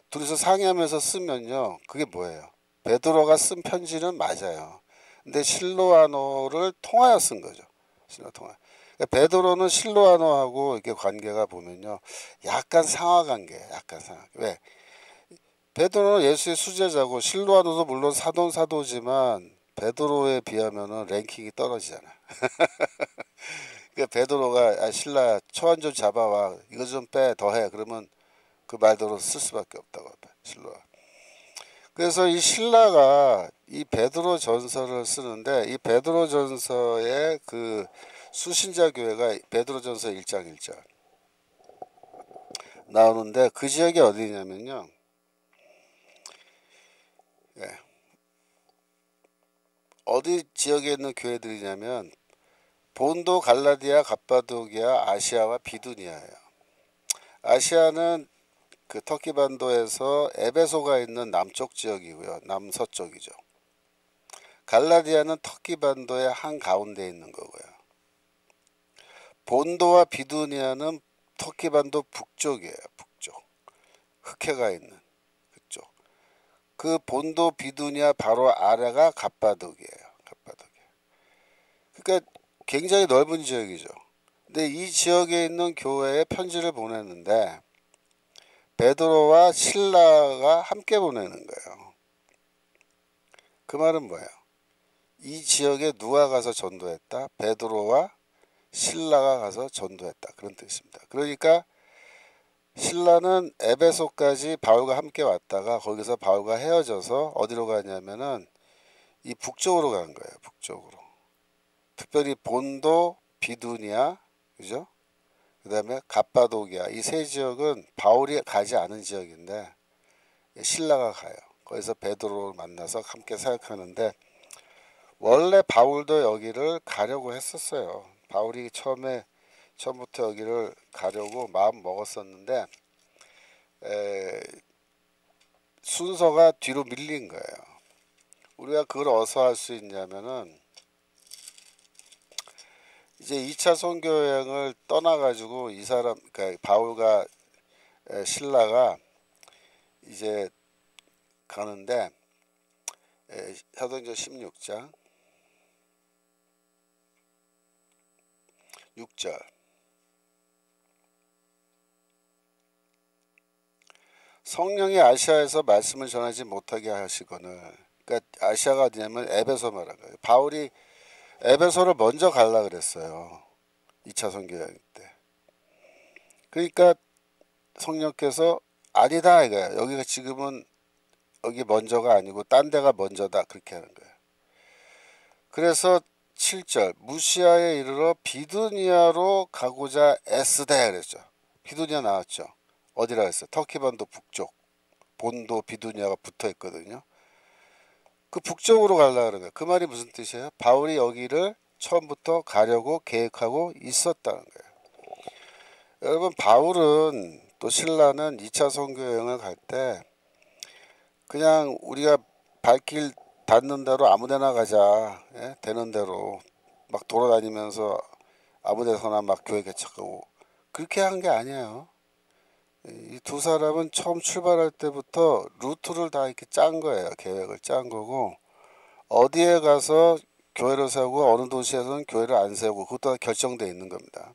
둘이서 상의하면서 쓰면요. 그게 뭐예요? 베드로가 쓴 편지는 맞아요. 근데 실로아노를 통하여 쓴 거죠. 실로 통하. 그러니까 베드로는 실로아노하고 이렇게 관계가 보면요. 약간 상하 관계, 약간 상하. 왜? 베드로는 예수의 수제자고 실로아노도 물론 사도지만 베드로에 비하면은 랭킹이 떨어지잖아. 그러니까 베드로가 신라야 초안 좀 잡아와 이거 좀 빼 더해 그러면 그 말대로 쓸 수밖에 없다고 신라. 그래서 이 신라가 이 베드로 전서를 쓰는데 이 베드로 전서의 그 수신자 교회가 베드로 전서 1장 1절 나오는데 그 지역이 어디냐면요. 어디 지역에 있는 교회들이냐면 본도, 갈라디아, 갑바도기아, 아시아와 비두니아예요. 아시아는 그 터키 반도에서 에베소가 있는 남쪽 지역이고요. 남서쪽이죠. 갈라디아는 터키 반도의 한가운데 있는 거고요. 본도와 비두니아는 터키 반도 북쪽이에요. 북쪽. 흑해가 있는 그쪽. 그 본도 비두니아 바로 아래가 갑바독이에요. 갑바독. 그러니까 굉장히 넓은 지역이죠. 근데 이 지역에 있는 교회에 편지를 보냈는데 베드로와 실라가 함께 보내는 거예요. 그 말은 뭐예요? 이 지역에 누가 가서 전도했다? 베드로와 실라가 가서 전도했다. 그런 뜻입니다. 그러니까 실라는 에베소까지 바울과 함께 왔다가 거기서 바울과 헤어져서 어디로 가냐면은 이 북쪽으로 간 거예요. 북쪽으로. 특별히 본도, 비두니아, 그죠? 그 다음에 갑바도기아 이 세 지역은 바울이 가지 않은 지역인데 실라가 가요. 거기서 베드로를 만나서 함께 사역하는데 원래 바울도 여기를 가려고 했었어요. 바울이 처음부터 여기를 가려고 마음 먹었었는데 순서가 뒤로 밀린 거예요. 우리가 그걸 어디서 할 수 있냐면은 이제 2차 선교 여행을 떠나가지고 이 사람, 그러니까 바울과 실라가 이제 가는데 사도행전 16장 6절 성령이 아시아에서 말씀을 전하지 못하게 하시거늘. 그러니까 아시아가 어디냐면 에베소 말한 거예요. 바울이 에베소를 먼저 가려고 그랬어요. 2차 선교 여행 때. 그러니까 성령께서 아니다 이거야. 여기가 지금은 여기 먼저가 아니고 딴 데가 먼저다 그렇게 하는 거예요. 그래서 7절 무시아에 이르러 비두니아로 가고자 애쓰되 그랬죠. 비두니아 나왔죠. 어디라 했어요? 터키 반도 북쪽. 본도 비두니아가 붙어 있거든요. 그 북쪽으로 가려고 그러는 거예요. 그 말이 무슨 뜻이에요? 바울이 여기를 처음부터 가려고 계획하고 있었다는 거예요. 여러분 바울은 또 신라는 2차 선교 여행을 갈 때 그냥 우리가 발길 닿는 대로 아무데나 가자. 예? 되는 대로 막 돌아다니면서 아무데서나 막 교회 개척하고 그렇게 한 게 아니에요. 이 두 사람은 처음 출발할 때부터 루트를 다 이렇게 짠 거예요. 계획을 짠 거고 어디에 가서 교회를 세우고 어느 도시에서는 교회를 안 세우고 그것도 다 결정되어 있는 겁니다.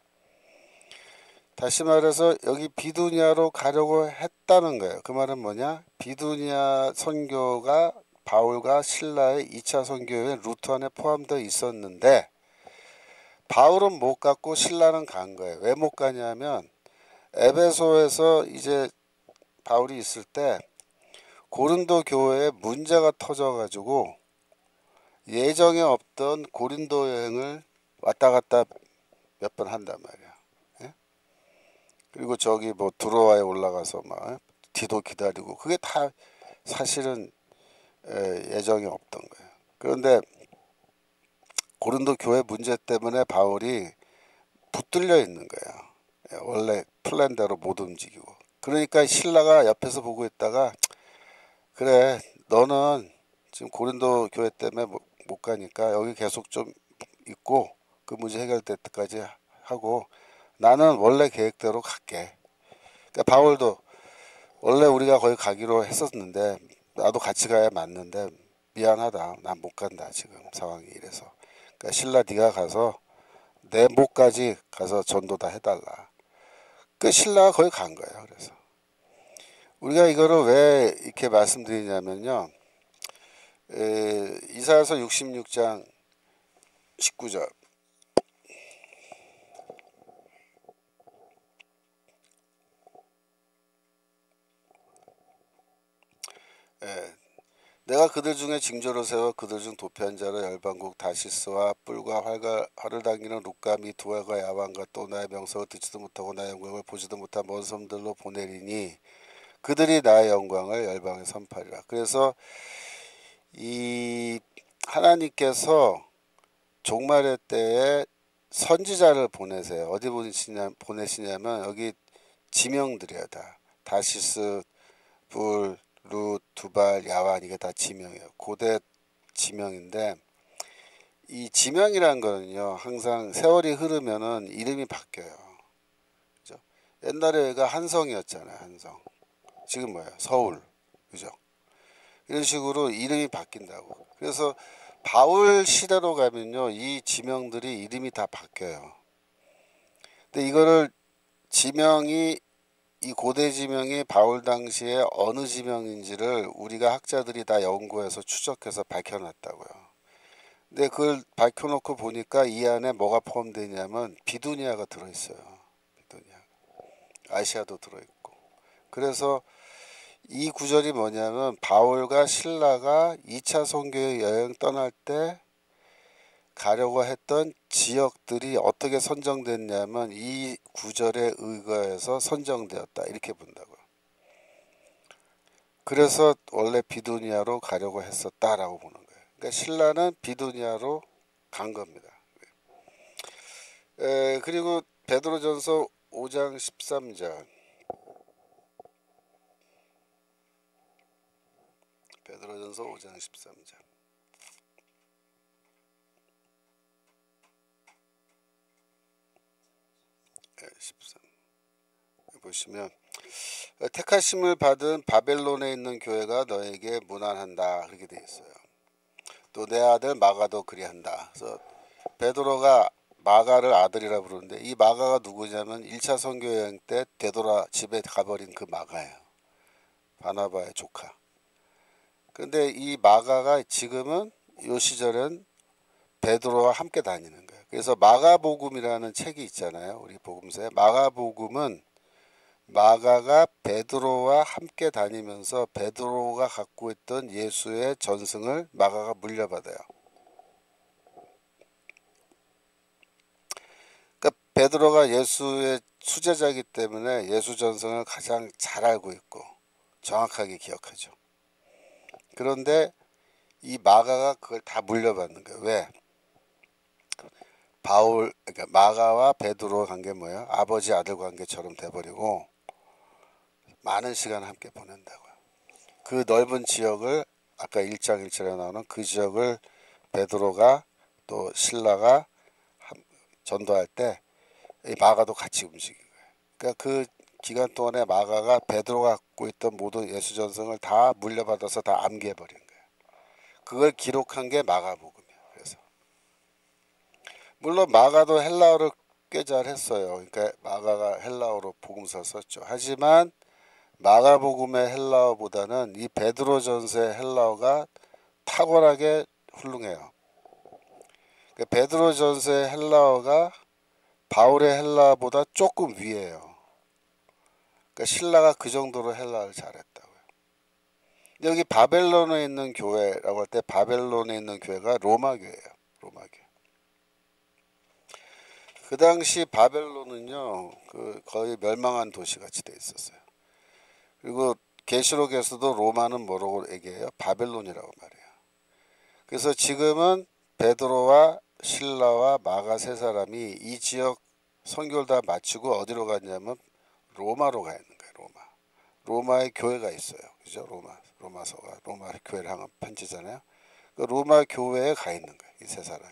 다시 말해서 여기 비두니아로 가려고 했다는 거예요. 그 말은 뭐냐? 비두니아 선교가 바울과 신라의 2차 선교의 루트 안에 포함되어 있었는데 바울은 못 갔고 신라는 간 거예요. 왜 못 가냐면 에베소에서 이제 바울이 있을 때 고린도 교회에 문제가 터져가지고 예정에 없던 고린도 여행을 왔다 갔다 몇 번 한단 말이야. 예? 그리고 저기 뭐 드로아에 올라가서 막 디도 기다리고 그게 다 사실은 예정이 없던 거예요. 그런데 고린도 교회 문제 때문에 바울이 붙들려 있는 거예요. 원래 플랜대로 못 움직이고. 그러니까 신라가 옆에서 보고 있다가 그래 너는 지금 고린도 교회 때문에 못 가니까 여기 계속 좀 있고 그 문제 해결될 때까지 하고 나는 원래 계획대로 갈게. 그러니까 바울도 원래 우리가 거기 가기로 했었는데 나도 같이 가야 맞는데 미안하다. 난 못 간다 지금 상황이 이래서. 그러니까 신라 네가 가서 내 목까지 가서 전도 다 해달라. 그 신라가 거기 간 거예요. 그래서 우리가 이거를 왜 이렇게 말씀드리냐면요. 이사야서 66장 19절 내가 그들 중에 징조를 세워 그들 중 도피한 자로 열방국 다시스와 뿔과 활을 당기는 룻과 및 두알과 야왕과 또 나의 명성을 듣지도 못하고 나의 영광을 보지도 못한 먼 섬들로 보내리니 그들이 나의 영광을 열방에 선파리라. 그래서 이 하나님께서 종말의 때에 선지자를 보내세요. 어디 보내시냐면 여기 지명들이야 다. 다시스, 뿔, 룻, 두발, 야완 이게 다 지명이에요. 고대 지명인데 이 지명이라는 거는요 항상 세월이 흐르면은 이름이 바뀌어요. 그죠? 옛날에 여기가 한성이었잖아요. 한성. 지금 뭐야? 서울. 그죠? 이런 식으로 이름이 바뀐다고. 그래서 바울 시대로 가면요, 이 지명들이 이름이 다 바뀌어요. 근데 이거를 지명이 이 고대 지명이 바울 당시에 어느 지명인지를 우리가 학자들이 다 연구해서 추적해서 밝혀놨다고요. 근데 그걸 밝혀놓고 보니까 이 안에 뭐가 포함되냐면 비두니아가 들어있어요. 비두니아. 아시아도 들어있고. 그래서 이 구절이 뭐냐면 바울과 실라가 2차 선교 여행 떠날 때 가려고 했던 지역들이 어떻게 선정됐냐면 이 구절에 의거해서 선정되었다 이렇게 본다고요. 그래서 원래 비두니아로 가려고 했었다라고 보는 거예요. 그러니까 신라는 비두니아로 간 겁니다. 그리고 베드로전서 5장 13절. 베드로전서 5장 13절. 13. 보시면 택하심을 받은 바벨론에 있는 교회가 너에게 문안한다 그렇게 되어 있어요. 또 내 아들 마가도 그리한다. 그래서 베드로가 마가를 아들이라 부르는데 이 마가가 누구냐면 1차 선교 여행 때 되돌아 집에 가버린 그 마가예요. 바나바의 조카. 근데 이 마가가 지금은 이 시절은 베드로와 함께 다니는 거예요. 그래서 마가복음이라는 책이 있잖아요. 우리 복음서에 마가복음은 마가가 베드로와 함께 다니면서 베드로가 갖고 있던 예수의 전승을 마가가 물려받아요. 그러니까 베드로가 예수의 수제자이기 때문에 예수 전승을 가장 잘 알고 있고 정확하게 기억하죠. 그런데 이 마가가 그걸 다 물려받는 거예요. 왜? 그러니까 마가와 베드로 관계 뭐예요? 아버지 아들 관계처럼 돼버리고 많은 시간을 함께 보낸다고요. 그 넓은 지역을 아까 1장 1절에 나오는 그 지역을 베드로가 또 신라가 전도할 때 이 마가도 같이 움직인 거예요. 그러니까 그 기간 동안에 마가가 베드로가 갖고 있던 모든 예수 전승을 다 물려받아서 다 암기해버린 거예요. 그걸 기록한 게 마가복음이에요. 그래서 물론 마가도 헬라어를 꽤 잘했어요. 그러니까 마가가 헬라어로 복음서 썼죠. 하지만 마가복음의 헬라어보다는 이 베드로전서의 헬라어가 탁월하게 훌륭해요. 그러니까 베드로전서의 헬라어가 바울의 헬라어보다 조금 위에요. 그러니까 신라가 그 정도로 헬라어를 잘했다고요. 여기 바벨론에 있는 교회라고 할 때 바벨론에 있는 교회가 로마 교회예요. 로마 교회. 그 당시 바벨론은요, 그 거의 멸망한 도시 같이 돼 있었어요. 그리고 계시록에서도 로마는 뭐라고 얘기해요? 바벨론이라고 말해요. 그래서 지금은 베드로와 실라와 마가 세 사람이 이 지역 선교를 다 마치고 어디로 갔냐면 로마로 가 있는 거예요. 로마에 교회가 있어요. 그죠? 로마서가 로마 교회를 향한 편지잖아요. 그 로마 교회에 가 있는 거예요. 이 세 사람.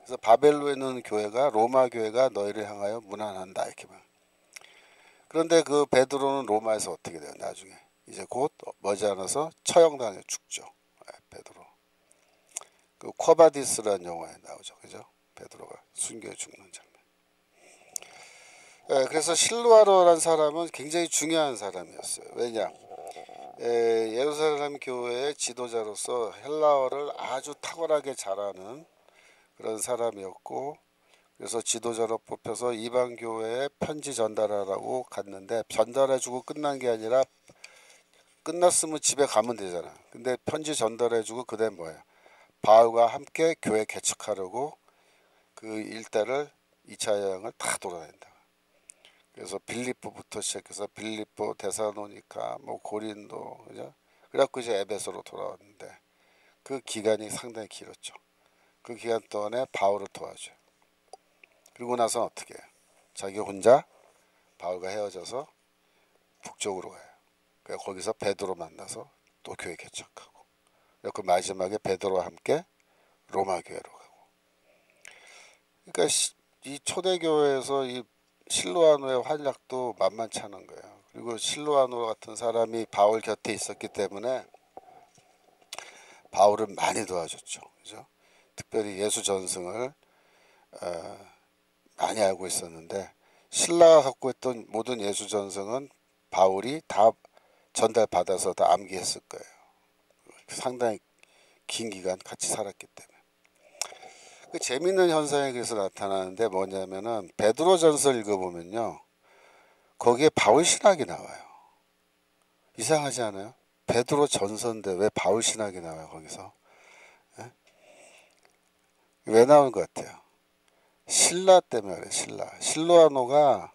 그래서 바벨론에 있는 교회가 로마 교회가 너희를 향하여 문안한다 이렇게 말. 그런데 그 베드로는 로마에서 어떻게 돼요? 나중에 이제 곧 머지않아서 처형당해 죽죠. 베드로. 그 쿼바디스라는 영화에 나오죠. 그죠? 베드로가 순교해 죽는 장면. 그래서 실루아로라는 사람은 굉장히 중요한 사람이었어요. 왜냐? 예루살렘 교회의 지도자로서 헬라어를 아주 탁월하게 잘하는 그런 사람이었고, 그래서 지도자로 뽑혀서 이방 교회에 편지 전달하라고 갔는데 전달해주고 끝난 게 아니라 끝났으면 집에 가면 되잖아. 근데 편지 전달해주고 그다음 뭐야? 바울과 함께 교회 개척하려고 그 일대를 2차 여행을 다 돌아다닌다. 그래서 빌립보부터 시작해서 빌립보, 데살로니가, 뭐 고린도, 그죠? 그래갖고 이제 에베소로 돌아왔는데 그 기간이 상당히 길었죠. 그 기간 동안에 바울을 도와줘요. 그리고 나서 어떻게 해요? 자기 혼자 바울과 헤어져서 북쪽으로 가요. 그래서 거기서 베드로 만나서 또 교회 개척하고, 그 마지막에 베드로와 함께 로마 교회로 가고. 그러니까 이 초대교회에서 이 실로아노의 활약도 만만치 않은 거예요. 그리고 실로아노 같은 사람이 바울 곁에 있었기 때문에 바울을 많이 도와줬죠. 그죠? 특별히 예수 전승을 많이 알고 있었는데 신라가 갖고 있던 모든 예수 전승은 바울이 다 전달받아서 다 암기했을 거예요. 상당히 긴 기간 같이 살았기 때문에. 그 재밌는 현상이 그래서 나타나는데 뭐냐면은 베드로전서 읽어보면요. 거기에 바울 신학이 나와요. 이상하지 않아요? 베드로 전서인데 왜 바울 신학이 나와요 거기서? 예? 왜 나온 것 같아요? 신라 때문에 그래요. 실로아노가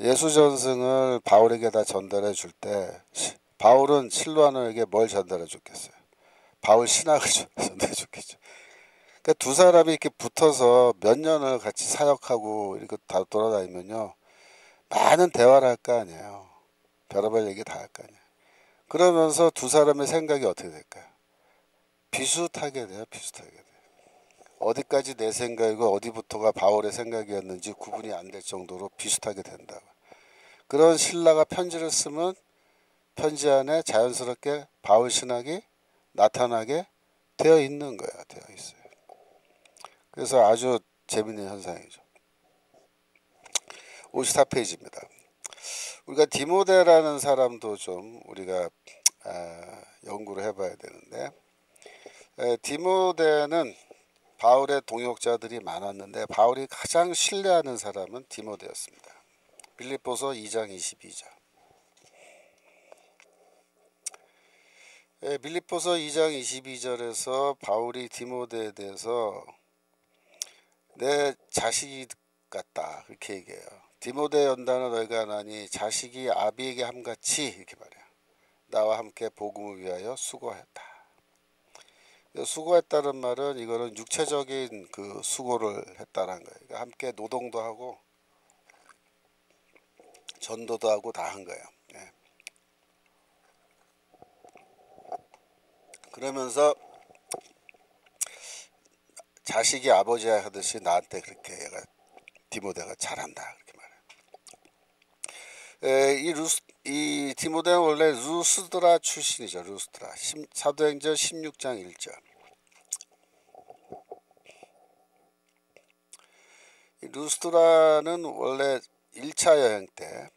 예수 전승을 바울에게 다 전달해 줄 때 바울은 실로아노에게 뭘 전달해 줬겠어요? 바울 신학을 전달해 줬겠죠. 그러니까 두 사람이 이렇게 붙어서 몇 년을 같이 사역하고 이렇게 다 돌아다니면요. 많은 대화를 할 거 아니에요. 별의별 얘기 다 할 거 아니에요. 그러면서 두 사람의 생각이 어떻게 될까요? 비슷하게 돼요. 비슷하게 돼요. 어디까지 내 생각이고 어디부터가 바울의 생각이었는지 구분이 안 될 정도로 비슷하게 된다고. 그런 신라가 편지를 쓰면 편지 안에 자연스럽게 바울 신학이 나타나게 되어 있는 거야. 되어 있어요. 그래서 아주 재밌는 현상이죠. 54페이지입니다. 우리가 디모데라는 사람도 좀 우리가 연구를 해봐야 되는데 디모데는 바울의 동역자들이 많았는데 바울이 가장 신뢰하는 사람은 디모데였습니다. 빌립보서 2장 22절. 빌립보서 2장 22절에서 바울이 디모데에 대해서 내 자식 같다 그렇게 얘기해요. 디모데 연단을 너희가 나니 자식이 아비에게 함같이 이렇게 말해요. 나와 함께 복음을 위하여 수고했다. 수고했다는 말은 이거는 육체적인 그 수고를 했다는 거예요. 그러니까 함께 노동도 하고 전도도 하고 다 한 거예요. 네. 그러면서 자식이 아버지 하듯이 나한테 그렇게 얘가 디모데가 잘한다 그렇게 말해요. 이 디모데는 원래 루스드라 출신이죠. 루스드라. 사도행전 16장 1절. 루스드라는 원래 1차 여행 때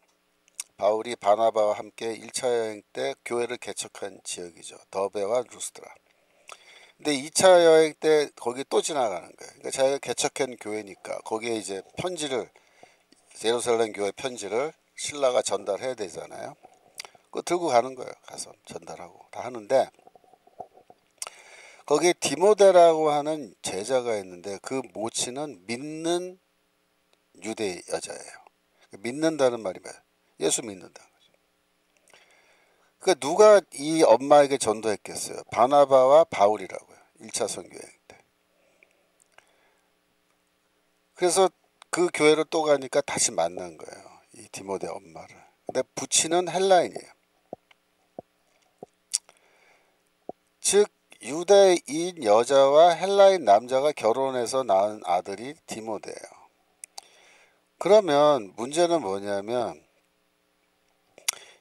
바울이 바나바와 함께 1차 여행 때 교회를 개척한 지역이죠. 더베와 루스드라. 근데 2차 여행 때 거기 또 지나가는 거예요. 그러니까 자기가 개척한 교회니까 거기에 이제 편지를 예루살렘 교회 편지를 신라가 전달해야 되잖아요. 그거 들고 가는 거예요. 가서 전달하고 다 하는데 거기에 디모데라고 하는 제자가 있는데 그 모친은 믿는 유대 여자예요. 믿는다는 말이 뭐예요? 예수 믿는다는 거죠. 그러니까 누가 이 엄마에게 전도했겠어요? 바나바와 바울이라고요. 1차 선교여행 때. 그래서 그 교회를 또 가니까 다시 만난 거예요. 이 디모데 엄마를. 근데 부친은 헬라인이에요. 즉 유대인 여자와 헬라인 남자가 결혼해서 낳은 아들이 디모데예요. 그러면 문제는 뭐냐면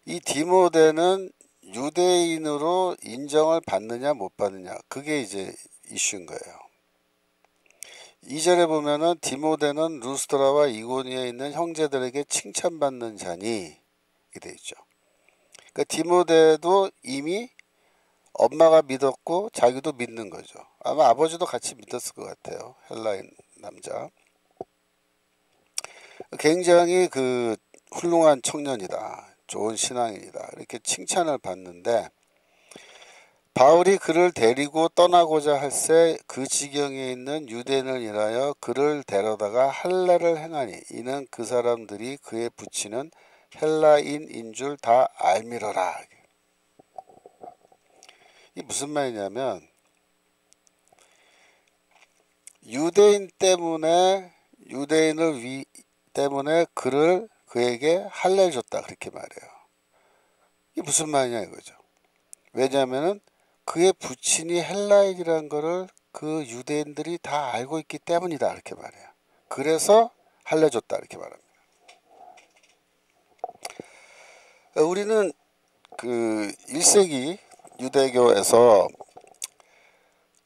이 디모데는 유대인으로 인정을 받느냐 못 받느냐 그게 이제 이슈인 거예요. 2절에 보면은 디모데는 루스드라와 이고니에 있는 형제들에게 칭찬받는 자니 이렇게 돼 있죠. 그러니까 디모데도 이미 엄마가 믿었고 자기도 믿는 거죠. 아마 아버지도 같이 믿었을 것 같아요. 헬라인 남자. 굉장히 그 훌륭한 청년이다. 좋은 신앙인이다. 이렇게 칭찬을 받는데 바울이 그를 데리고 떠나고자 할새 그 지경에 있는 유대인을 인하여 그를 데려다가 할례를 행하니 이는 그 사람들이 그의 부친은 헬라인인 줄 다 알미러라. 이 무슨 말이냐면 유대인 때문에 때문에 그에게 할례를 줬다 그렇게 말해요. 이게 무슨 말이냐 이거죠. 왜냐하면은 그의 부친이 헬라인이라는 거를 그 유대인들이 다 알고 있기 때문이다 이렇게 말해요. 그래서 할례 줬다 이렇게 말합니다. 우리는 그 1세기 유대교에서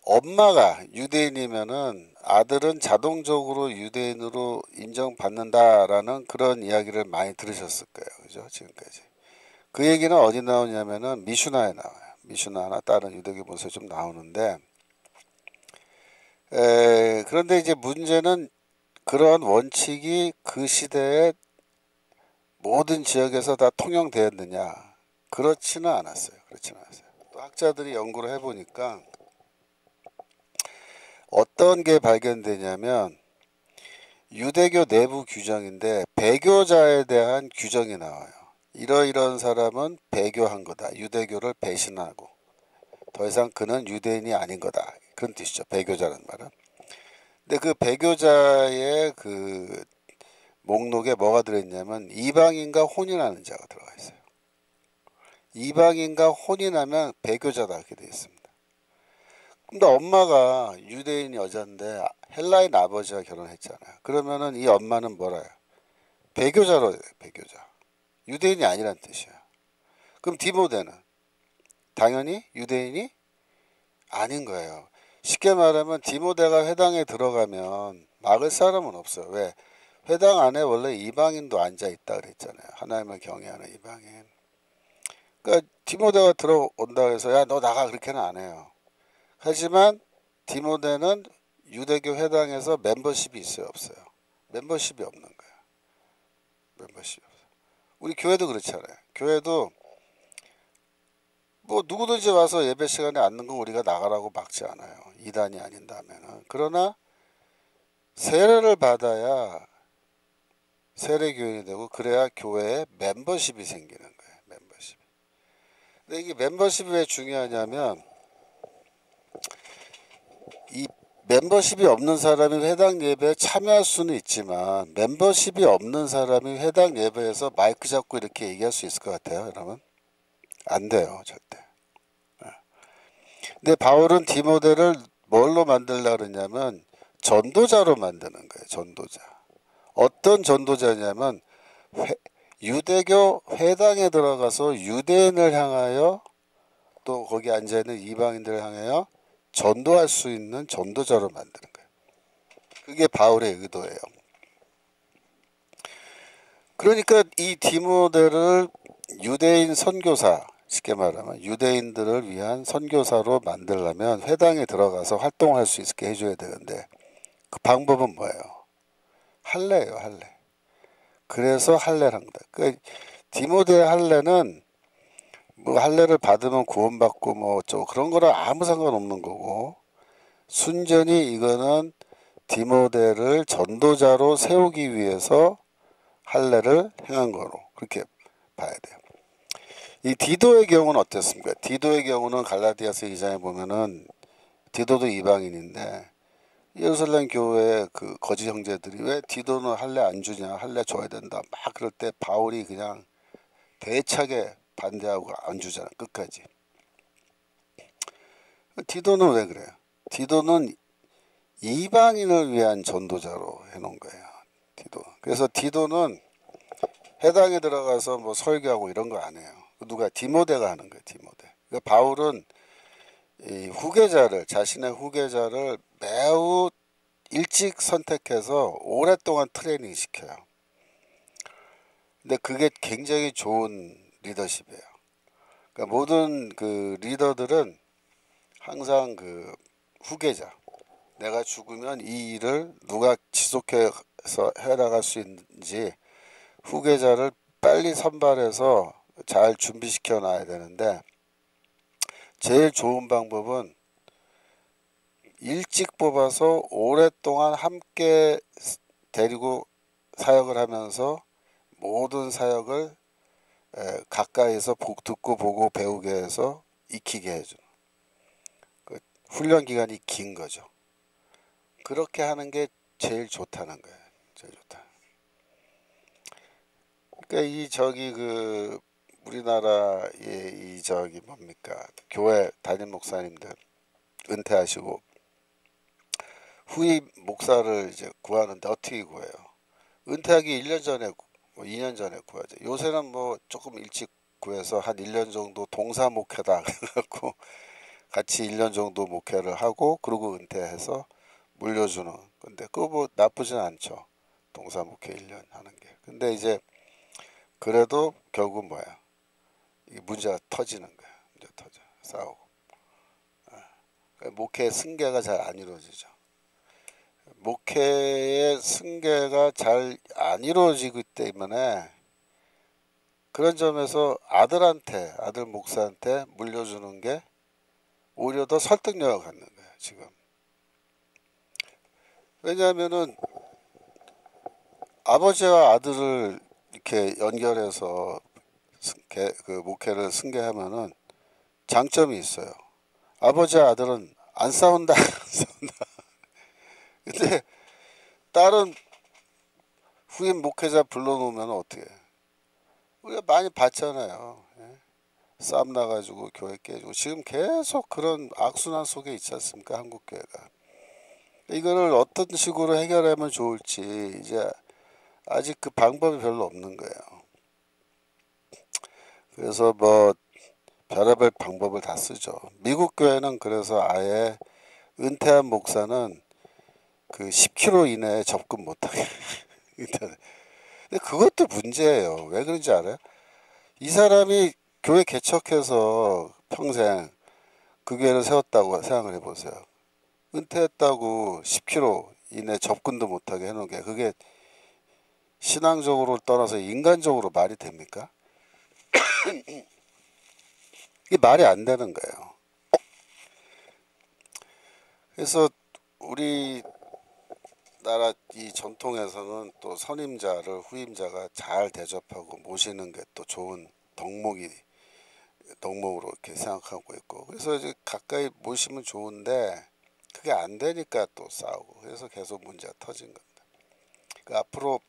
엄마가 유대인이면은 아들은 자동적으로 유대인으로 인정받는다라는 그런 이야기를 많이 들으셨을 거예요. 그죠? 지금까지. 그 얘기는 어디 나오냐면은 미슈나에 나와요. 미슈나나 다른 유대교 문서에 좀 나오는데, 그런데 이제 문제는 그런 원칙이 그 시대에 모든 지역에서 다 통용되었느냐? 그렇지는 않았어요. 그렇지는 않았어요. 또 학자들이 연구를 해보니까 어떤 게 발견되냐면 유대교 내부 규정인데 배교자에 대한 규정이 나와요. 이러이러한 사람은 배교한 거다. 유대교를 배신하고 더 이상 그는 유대인이 아닌 거다. 그런 뜻이죠. 배교자라는 말은. 근데 그 배교자의 그 목록에 뭐가 들어있냐면 이방인과 혼인하는 자가 들어가 있어요. 이방인과 혼인하면 배교자다 이렇게 되어 있습니다. 근데 엄마가 유대인 여자인데 헬라인 아버지와 결혼했잖아요. 그러면은 이 엄마는 뭐라요? 배교자로 돼요. 배교자. 유대인이 아니란 뜻이야. 그럼 디모데는 당연히 유대인이 아닌 거예요. 쉽게 말하면 디모데가 회당에 들어가면 막을 사람은 없어요. 왜? 회당 안에 원래 이방인도 앉아 있다 그랬잖아요. 하나님을 경외하는 이방인. 그러니까 디모데가 들어온다 해서 야 너 나가 그렇게는 안 해요. 하지만 디모데는 유대교 회당에서 멤버십이 있어요, 없어요? 멤버십이 없는 거예요. 멤버십이 없어요. 우리 교회도 그렇잖아요. 교회도 뭐 누구든지 와서 예배 시간에 앉는 건 우리가 나가라고 막지 않아요. 이단이 아닌다면은. 그러나 세례를 받아야 세례교인이 되고 그래야 교회에 멤버십이 생기는 거예요. 멤버십. 근데 이게 멤버십이 왜 중요하냐면 이 멤버십이 없는 사람이 회당 예배에 참여할 수는 있지만 멤버십이 없는 사람이 회당 예배에서 마이크 잡고 이렇게 얘기할 수 있을 것 같아요, 여러분? 안 돼요, 절대. 근데 바울은 디모데를 뭘로 만들려고 그러냐면 전도자로 만드는 거예요, 전도자. 어떤 전도자냐면 유대교 회당에 들어가서 유대인을 향하여 또 거기 앉아있는 이방인들을 향하여 전도할 수 있는 전도자로 만드는 거예요. 그게 바울의 의도예요. 그러니까 이 디모데를 유대인 선교사, 쉽게 말하면 유대인들을 위한 선교사로 만들려면 회당에 들어가서 활동할 수 있게 해줘야 되는데 그 방법은 뭐예요? 할례예요, 할례. 그래서 할례를 한 거다. 그 디모데의 할례는 뭐 할례를 받으면 구원받고 뭐 어쩌고 그런 거랑 아무 상관없는 거고 순전히 이거는 디모데를 전도자로 세우기 위해서 할례를 행한 거로 그렇게 봐야 돼요. 이 디도의 경우는 어땠습니까? 디도의 경우는 갈라디아서 2장에 보면은 디도도 이방인인데 예루살렘 교회 그 거짓 형제들이 왜 디도는 할례 안 주냐 할례 줘야 된다 막 그럴 때 바울이 그냥 대차게 반대하고 안 주잖아 끝까지. 디도는 왜 그래요? 디도는 이방인을 위한 전도자로 해놓은 거예요. 디도. 그래서 디도는 회당에 들어가서 뭐 설교하고 이런 거 안 해요. 누가 디모데가 하는 거예요. 디모데. 그러니까 바울은 이 후계자를 자신의 후계자를 매우 일찍 선택해서 오랫동안 트레이닝 시켜요. 근데 그게 굉장히 좋은 리더십이에요. 그러니까 모든 그 리더들은 항상 그 후계자 내가 죽으면 이 일을 누가 지속해서 해나갈 수 있는지 후계자를 빨리 선발해서 잘 준비시켜 놔야 되는데 제일 좋은 방법은 일찍 뽑아서 오랫동안 함께 데리고 사역을 하면서 모든 사역을 가까이서 듣고 보고 배우게 해서 익히게 해주는 그 훈련 기간이 긴 거죠. 그렇게 하는 게 제일 좋다는 거예요. 제일 좋다. 그러니까 이 저기 그 우리나라의 이 저기 뭡니까 교회 담임 목사님들 은퇴하시고 후임 목사를 이제 구하는데 어떻게 구해요? 은퇴하기 1년 전에 뭐 2년 전에 구하죠. 요새는 뭐 조금 일찍 구해서 한 1년 정도 동사 목회다 그래갖고 같이 1년 정도 목회를 하고 그러고 은퇴해서 물려주는. 근데 그거 뭐 나쁘진 않죠. 동사 목회 1년 하는 게. 근데 이제 그래도 결국 뭐야? 이 문제가 터지는 거야. 문제 터져. 싸우고. 목회 승계가 잘 안 이루어지죠. 목회의 승계가 잘 안 이루어지기 때문에 그런 점에서 아들 목사한테 물려주는 게 오히려 더 설득력을 갖는 거예요, 지금. 왜냐하면은 아버지와 아들을 이렇게 연결해서 그 목회를 승계하면은 장점이 있어요. 아버지와 아들은 안 싸운다, 안 싸운다. 근데 딸은 후임 목회자 불러놓으면 어떻게? 우리가 많이 봤잖아요. 예? 싸움 나가지고 교회 깨지고 지금 계속 그런 악순환 속에 있지 않습니까? 한국 교회가. 이거를 어떤 식으로 해결하면 좋을지 이제 아직 그 방법이 별로 없는 거예요. 그래서 뭐 별의별 방법을 다 쓰죠. 미국 교회는 그래서 아예 은퇴한 목사는 그 10km 이내에 접근 못하게. 근데 그것도 문제예요. 왜 그런지 알아요? 이 사람이 교회 개척해서 평생 그 교회를 세웠다고 생각을 해보세요. 은퇴했다고 10km 이내 접근도 못하게 해놓은 게 그게 신앙적으로 떠나서 인간적으로 말이 됩니까? 이게 말이 안 되는 거예요. 그래서 우리 나라 이 전통에서는 또 선임자를 후임자가 잘 대접하고 모시는 게 또 좋은 덕목으로 이렇게 생각하고 있고, 그래서 이제 가까이 모시면 좋은데 그게 안 되니까 또 싸우고, 그래서 계속 문제가 터진 겁니다. 그러니까 앞으로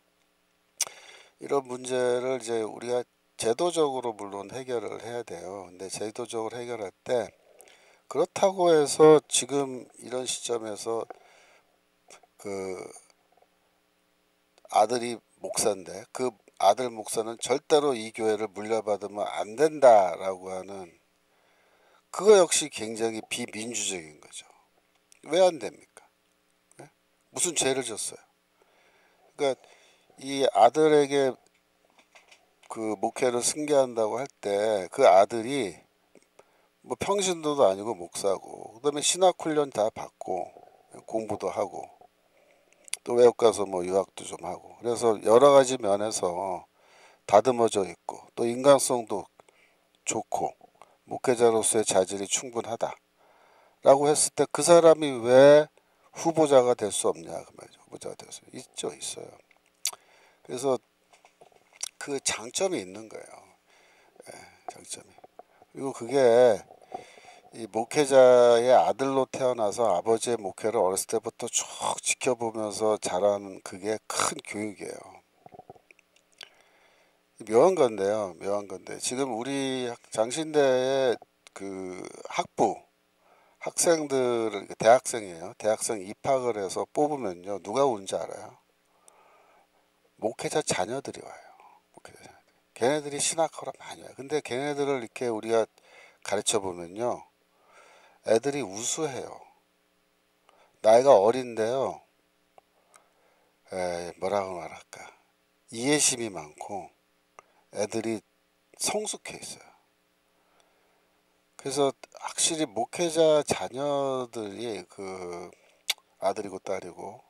이런 문제를 이제 우리가 제도적으로 물론 해결을 해야 돼요. 근데 제도적으로 해결할 때 그렇다고 해서 지금 이런 시점에서 그 아들이 목사인데 그 아들 목사는 절대로 이 교회를 물려받으면 안 된다라고 하는, 그거 역시 굉장히 비민주적인 거죠. 왜 안 됩니까? 네? 무슨 죄를 졌어요? 그러니까 이 아들에게 그 목회를 승계한다고 할 때 그 아들이 뭐 평신도도 아니고 목사고, 그다음에 신학 훈련 다 받고 공부도 하고 또 외국 가서 뭐 유학도 좀 하고, 그래서 여러 가지 면에서 다듬어져 있고 또 인간성도 좋고 목회자로서의 자질이 충분하다라고 했을 때 그 사람이 왜 후보자가 될 수 없냐 그 말이죠. 후보자가 될 수 있어요. 그래서 그 장점이 있는 거예요. 장점이. 그리고 그게 이 목회자의 아들로 태어나서 아버지의 목회를 어렸을 때부터 쭉 지켜보면서 자라는 그게 큰 교육이에요. 묘한 건데요. 묘한 건데 지금 우리 장신대의 그 학생들을, 대학생이에요. 대학생 입학을 해서 뽑으면요, 누가 오는지 알아요? 목회자 자녀들이 와요. 목회자 자녀들. 걔네들이 신학하러 많이 와요. 근데 걔네들을 이렇게 우리가 가르쳐 보면요, 애들이 우수해요. 나이가 어린데요, 뭐라고 말할까, 이해심이 많고 애들이 성숙해 있어요. 그래서 확실히 목회자 자녀들이 그 아들이고 딸이고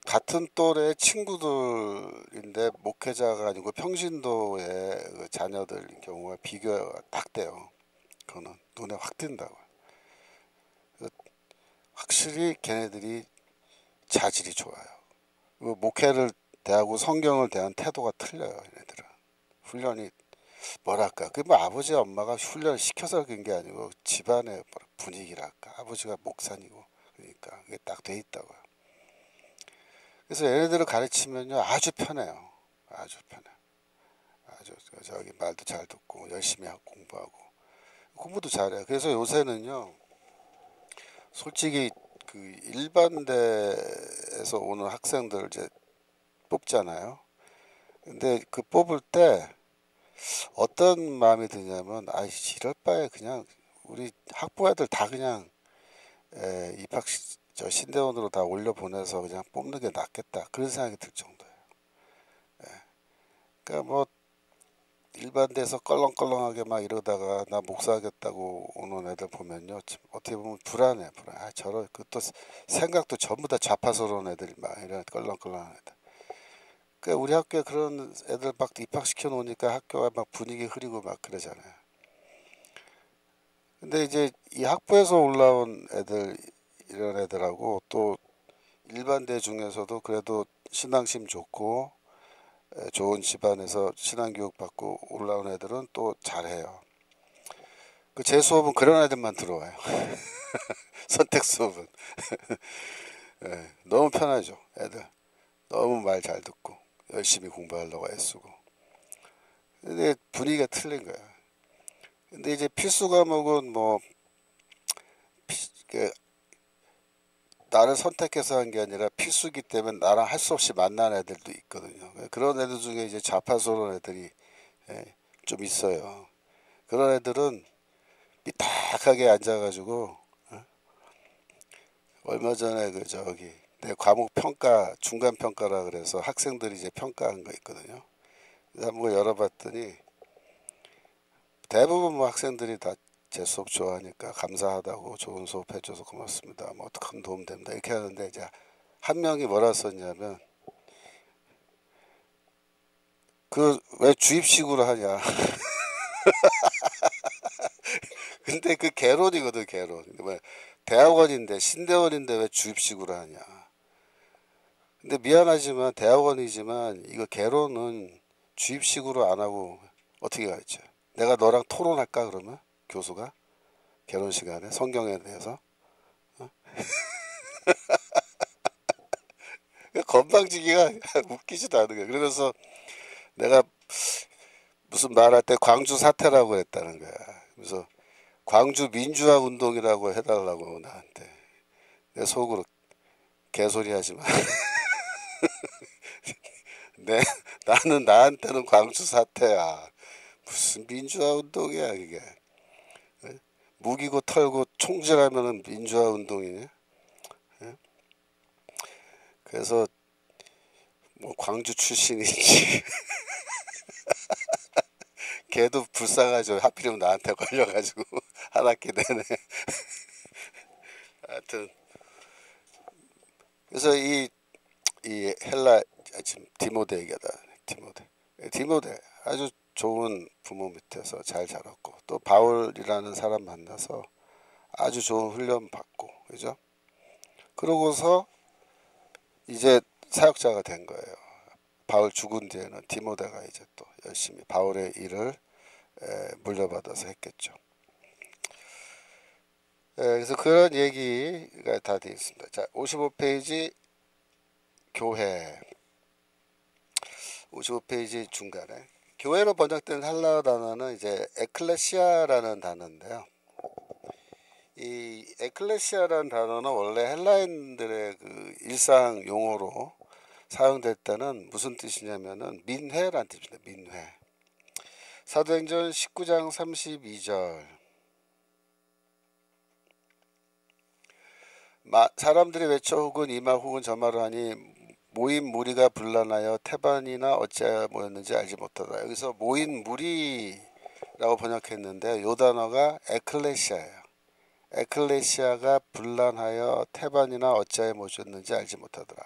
같은 또래 친구들인데 목회자가 아니고 평신도의 그 자녀들 경우가 비교가 딱 돼요. 그거는 눈에 확 띈다고. 확실히 걔네들이 자질이 좋아요. 목회를 대하고 성경을 대한 태도가 틀려요. 얘네들은 훈련이 뭐랄까, 그 뭐 아버지 엄마가 훈련을 시켜서 그런 게 아니고 집안의 분위기랄까, 아버지가 목사니고 그러니까 그게 딱 돼 있다고요. 그래서 얘네들을 가르치면요 아주 편해요. 아주 편해. 아주 저기 말도 잘 듣고 열심히 하고 공부도 잘해요. 그래서 요새는요 솔직히 그 일반대에서 오는 학생들 이제 뽑잖아요. 근데 그 뽑을 때 어떤 마음이 드냐면 아이씨 이럴 바에 그냥 우리 학부 애들 다 그냥 입학 저 신대원으로 다 올려 보내서 그냥 뽑는 게 낫겠다 그런 생각이 들 정도예요. 그러니까 뭐 일반대에서 껄렁껄렁하게 막 이러다가 나 목사하겠다고 오는 애들 보면요 어떻게 보면 불안해. 아 저런 그또 생각도 전부 다 좌파스러운 애들이 막 이런 껄렁껄렁한 애들. 그러니까 우리 학교에 그런 애들 막 입학시켜 놓으니까 학교가 막 분위기 흐리고 막 그러잖아요. 근데 이제 이 학부에서 올라온 애들 이런 애들하고 또 일반대 중에서도 그래도 신앙심 좋고 좋은 집안에서 신앙교육 받고 올라온 애들은 또 잘해요. 그 제 수업은 그런 애들만 들어와요. 선택 수업은 너무 편하죠. 애들 너무 말 잘 듣고 열심히 공부하려고 애쓰고. 근데 분위기가 틀린 거야. 근데 이제 필수 과목은 뭐 그 나를 선택해서 한 게 아니라 필수기 때문에 나랑 할 수 없이 만난 애들도 있거든요. 그런 애들 중에 이제 좌파스러운 애들이 좀 있어요. 그런 애들은 삐딱하게 앉아가지고 얼마 전에 그 저기 내 과목 평가 중간 평가라 그래서 학생들이 이제 평가한 거 있거든요. 그래서 한번 열어봤더니 대부분 뭐 학생들이 다 제 수업 좋아하니까 감사하다고 좋은 수업 해줘서 고맙습니다. 뭐 큰 도움 됩니다. 이렇게 하는데 이제 한 명이 뭐라 썼냐면 그 왜 주입식으로 하냐. 근데 그 개론이거든 개론. 뭐 대학원인데 신대원인데 왜 주입식으로 하냐. 근데 미안하지만 대학원이지만 이거 개론은 주입식으로 안 하고 어떻게 가르쳐? 내가 너랑 토론할까 그러면 교수가 개론 시간에 성경에 대해서 건방지기가 웃기지도 않은 거야. 그러면서 내가 무슨 말할 때 광주 사태라고 했다는 거야. 그래서 광주 민주화 운동이라고 해달라고 나한테. 내 속으로 개소리 하지 마. 내 나는 나한테는 광주 사태야. 무슨 민주화 운동이야 이게. 무기고 털고 총질하면은 민주화 운동이네. 그래서 뭐 광주 출신이지. 걔도 불쌍하죠. 하필이면 나한테 걸려가지고 한 학기 내내. 하여튼 그래서 이 헬라 지금 디모데 얘기하다. 디모데 아주 좋은 부모 밑에서 잘 자랐고 또 바울이라는 사람 만나서 아주 좋은 훈련 받고 그죠? 그러고서 이제 사역자가 된 거예요. 바울 죽은 뒤에는 디모데가 이제 또 열심히 바울의 일을 물려받아서 했겠죠. 그래서 그런 얘기가 다 되어 있습니다. 자, 55페이지 교회. 55페이지 중간에 교회로 번역된 헬라어 단어는 이제 에클레시아라는 단어인데요. 이 에클레시아라는 단어는 원래 헬라인들의 그 일상 용어로 사용될 때는 무슨 뜻이냐면은 민회란 뜻입니다. 민회. 사도행전 19장 32절. 사람들이 외쳐 혹은 이마 혹은 저마로 하니 모인 무리가 분란하여 태반이나 어찌하여 모였는지 알지 못하다. 여기서 모인 무리라고 번역했는데 요 단어가 에클레시아예요. 에클레시아가 분란하여 태반이나 어찌하여 모였는지 알지 못하더라.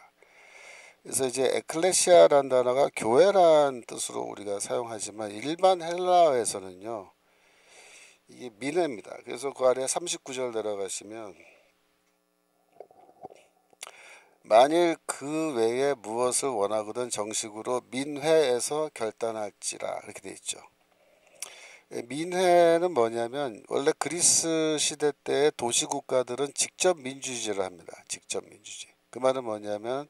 그래서 이제 에클레시아라는 단어가 교회란 뜻으로 우리가 사용하지만 일반 헬라어에서는요 이게 민회입니다. 그래서 그 아래 39절 내려가시면 만일 그 외에 무엇을 원하거든 정식으로 민회에서 결단할지라 이렇게 돼 있죠. 민회는 뭐냐면 원래 그리스 시대 때 도시국가들은 직접 민주주의를 합니다. 직접 민주주의. 그 말은 뭐냐면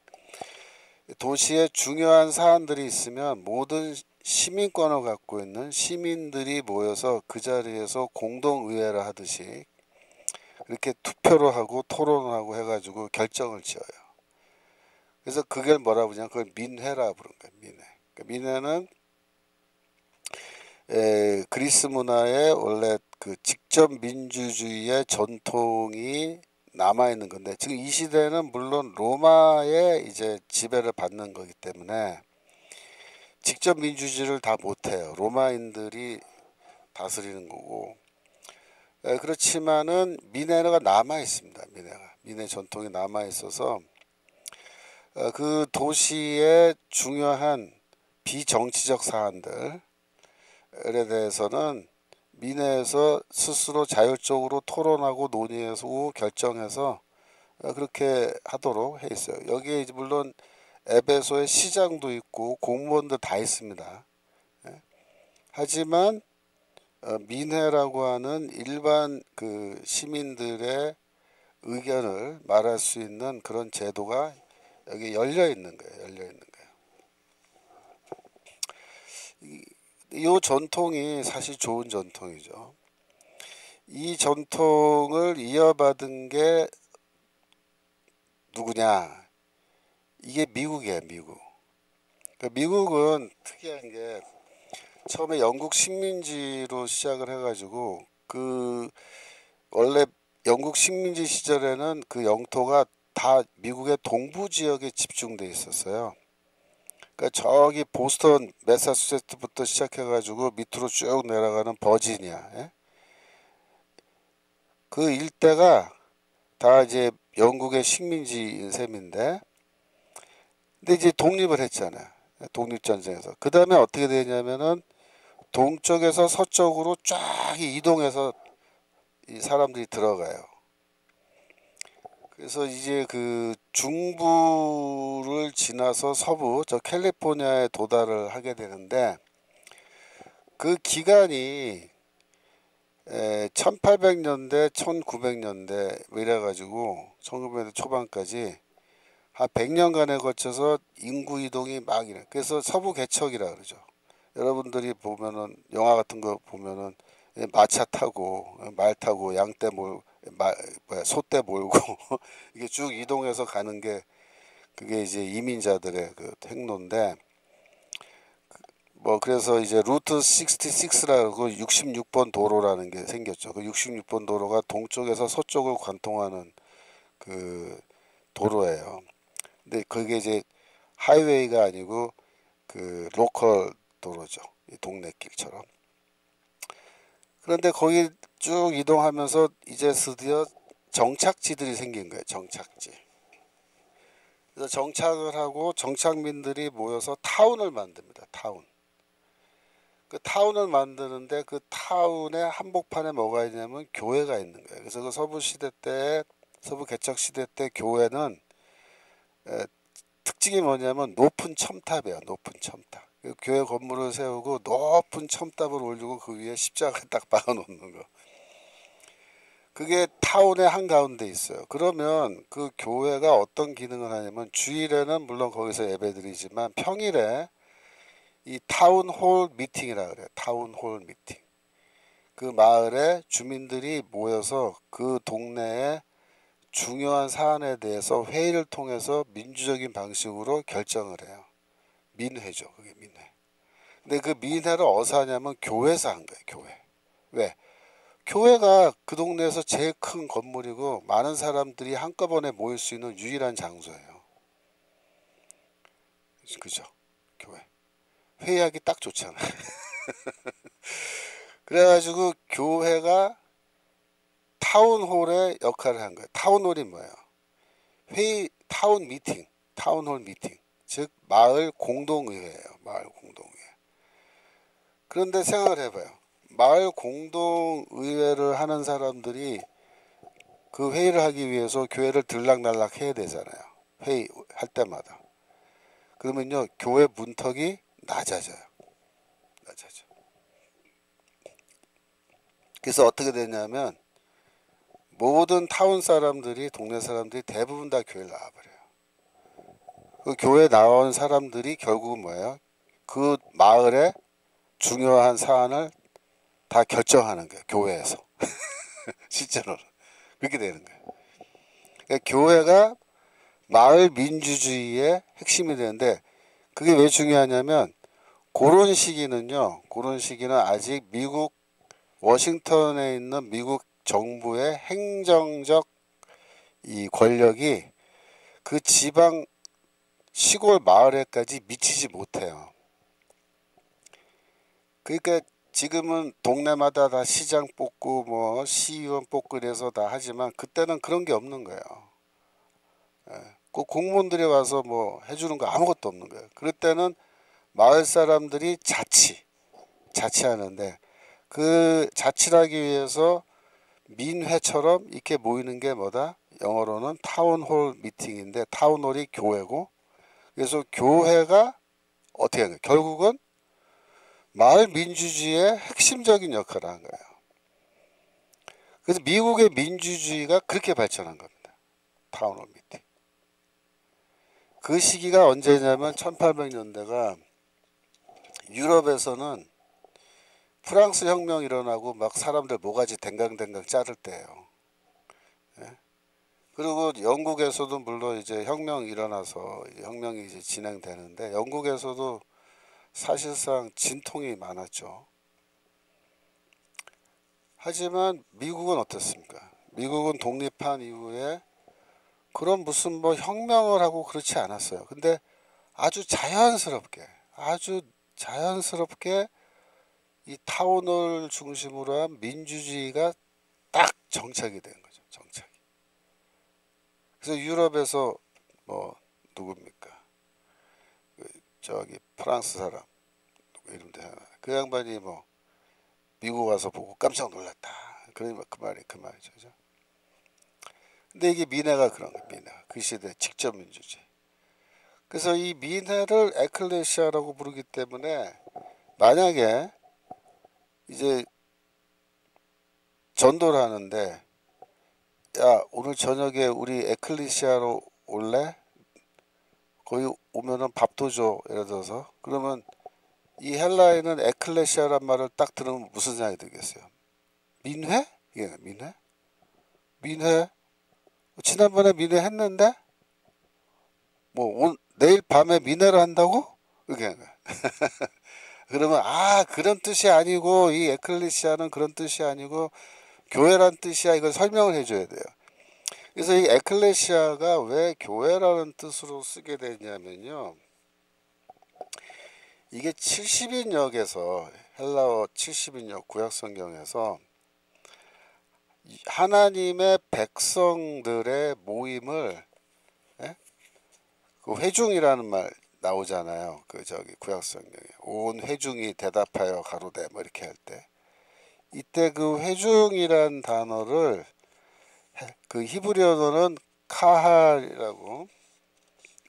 도시에 중요한 사안들이 있으면 모든 시민권을 갖고 있는 시민들이 모여서 그 자리에서 공동의회를 하듯이 이렇게 투표를 하고 토론을 하고 해가지고 결정을 지어요. 그래서 그걸 뭐라 부르냐 그걸 민회라 부른 거예요. 민회. 그러니까 민회는 그리스 문화에 원래 그 직접 민주주의의 전통이 남아 있는 건데, 지금 이 시대는 물론 로마의 이제 지배를 받는 거기 때문에 직접 민주주의를 다 못해요. 로마인들이 다스리는 거고. 그렇지만은 미네가 남아 있습니다. 미네 전통이 남아 있어서 그 도시의 중요한 비정치적 사안들에 대해서는 미네에서 스스로 자율적으로 토론하고 논의해서 결정해서 그렇게 하도록 해 있어요. 여기에 이제 물론 에베소에 시장도 있고 공무원도 다 있습니다. 하지만 민회라고 하는 일반 그 시민들의 의견을 말할 수 있는 그런 제도가 여기 열려 있는 거예요. 열려 있는 거예요. 이 전통이 사실 좋은 전통이죠. 이 전통을 이어받은 게 누구냐? 이게 미국이에요, 미국. 그러니까 미국은 특이한 게 처음에 영국 식민지로 시작을 해가지고 그 원래 영국 식민지 시절에는 그 영토가 다 미국의 동부 지역에 집중돼 있었어요. 그러니까 저기 보스턴, 매사추세츠부터 시작해가지고 밑으로 쭉 내려가는 버지니아, 예? 그 일대가 다 이제 영국의 식민지인 셈인데, 근데 이제 독립을 했잖아요. 독립전쟁에서. 그 다음에 어떻게 되냐면은 동쪽에서 서쪽으로 쫙 이동해서 이 사람들이 들어가요. 그래서 이제 그 중부를 지나서 서부, 저 캘리포니아에 도달을 하게 되는데, 그 기간이 1800년대, 1900년대 이래가지고 1900년대 초반까지 한 100년간에 걸쳐서 인구 이동이 막 이래. 그래서 서부 개척이라 그러죠. 여러분들이 보면은 영화 같은 거 보면은 마차 타고 말 타고 양떼 몰 소떼 몰고 이게 쭉 이동해서 가는 게 그게 이제 이민자들의 그 행로인데, 뭐 그래서 이제 루트 66라고 66번 도로라는 게 생겼죠. 그 66번 도로가 동쪽에서 서쪽을 관통하는 그 도로예요. 근데 그게 이제 하이웨이가 아니고 그 로컬 도로죠. 이 동네 길처럼. 그런데 거기 쭉 이동하면서 이제 드디어 정착지들이 생긴 거예요. 정착지. 그래서 정착을 하고 정착민들이 모여서 타운을 만듭니다. 타운. 그 타운을 만드는데 그 타운의 한복판에 뭐가 있냐면 교회가 있는 거예요. 그래서 그 서부 시대 때, 서부 개척 시대 때 교회는 특징이 뭐냐면 높은 첨탑이에요. 높은 첨탑. 그 교회 건물을 세우고 높은 첨탑을 올리고 그 위에 십자가를 딱 박아 놓는 거. 그게 타운의 한가운데 있어요. 그러면 그 교회가 어떤 기능을 하냐면 주일에는 물론 거기서 예배드리지만 평일에 이 타운홀 미팅이라 그래요. 타운홀 미팅. 그 마을에 주민들이 모여서 그 동네에 중요한 사안에 대해서 회의를 통해서 민주적인 방식으로 결정을 해요. 민회죠. 그게 민회. 근데 그 민회를 어디서 하냐면 교회에서 한 거예요. 교회. 왜? 교회가 그 동네에서 제일 큰 건물이고 많은 사람들이 한꺼번에 모일 수 있는 유일한 장소예요. 그죠? 교회. 회의하기 딱 좋잖아. 그래가지고 교회가 타운홀의 역할을 한 거예요. 타운홀이 뭐예요? 회의, 타운 미팅, 타운홀 미팅. 즉 마을 공동의회예요. 마을 공동의회. 그런데 생각을 해봐요. 마을 공동의회를 하는 사람들이 그 회의를 하기 위해서 교회를 들락날락 해야 되잖아요. 회의할 때마다. 그러면요, 교회 문턱이 낮아져요. 낮아져. 그래서 어떻게 되냐면 모든 타운 사람들이, 동네 사람들이 대부분 다 교회를 나와버려요. 그 교회 나온 사람들이 결국은 뭐예요? 그 마을의 중요한 사안을 다 결정하는 거예요. 교회에서. 실제로는. 그렇게 되는 거예요. 그러니까 교회가 마을 민주주의의 핵심이 되는데, 그게 왜 중요하냐면 그런 시기는요. 그런 시기는 아직 미국 워싱턴에 있는 미국 정부의 행정적 이 권력이 그 지방 시골 마을에까지 미치지 못해요. 그러니까 지금은 동네마다 다 시장 뽑고 뭐 시의원 뽑고 이래서 다 하지만 그때는 그런 게 없는 거예요. 그 공무원들이 와서 뭐 해주는 거 아무것도 없는 거예요. 그럴 때는 마을 사람들이 자치하는데 그 자치를 하기 위해서 민회처럼 이렇게 모이는 게 뭐다? 영어로는 타운홀 미팅인데 타운홀이 교회고 그래서 교회가 어떻게 하는 거예요? 결국은 마을 민주주의의 핵심적인 역할을 한 거예요. 그래서 미국의 민주주의가 그렇게 발전한 겁니다. 타운홀 미팅. 그 시기가 언제냐면 1800년대가 유럽에서는 프랑스 혁명 일어나고 막 사람들 모가지 댕강댕강 자를 때예요. 예? 그리고 영국에서도 물론 이제 혁명이 일어나서 혁명이 이제 진행되는데 영국에서도 사실상 진통이 많았죠. 하지만 미국은 어떻습니까? 미국은 독립한 이후에 그런 무슨 뭐 혁명을 하고 그렇지 않았어요. 근데 아주 자연스럽게 이 타운을 중심으로 한 민주주의가 딱 정착이 된 거죠. 정착이. 그래서 유럽에서 뭐 누굽니까? 저기 프랑스 사람 누구 이름도 하나. 그 양반이 뭐 미국 와서 보고 깜짝 놀랐다. 그러니까 그 말이죠. 그죠? 근데 이게 민회가 그런 거예요. 민회가 그 시대 직접 민주주의. 그래서 이 민회를 에클레시아라고 부르기 때문에 만약에 이제 전도를 하는데 야 오늘 저녁에 우리 에클레시아로 올래? 거기 오면은 밥도 줘 예를 들어서 그러면 이 헬라에는 에클레시아란 말을 딱 들으면 무슨 생각이 들겠어요? 민회? 이게 민회? 민회? 지난번에 민회 했는데 뭐 내일 밤에 민회를 한다고? 이렇게 하는 거야. 그러면 그런 뜻이 아니고 이 에클레시아는 그런 뜻이 아니고 교회란 뜻이야 이걸 설명을 해줘야 돼요. 그래서 이 에클레시아가 왜 교회라는 뜻으로 쓰게 되냐면요. 이게 70인역에서 헬라어 70인역 구약성경에서 하나님의 백성들의 모임을 예? 그 회중이라는 말 나오잖아요. 그 저기 구약성경에 온 회중이 대답하여 가로되 뭐 이렇게 할 때 이때 그 회중이란 단어를 그 히브리어로는 카할이라고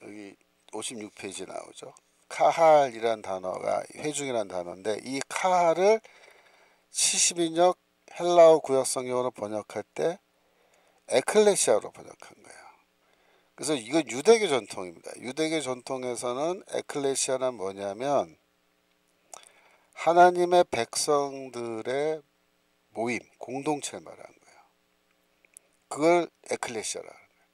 여기 56페이지 나오죠. 카할이란 단어가 회중이란 단어인데 이 카할을 70인역 헬라어 구약성경으로 번역할 때 에클레시아로 번역한 거예요. 그래서 이건 유대교 전통입니다. 유대교 전통에서는 에클레시아는 뭐냐면 하나님의 백성들의 모임, 공동체를 말하는 거예요. 그걸 에클레시아라 하는 거예요.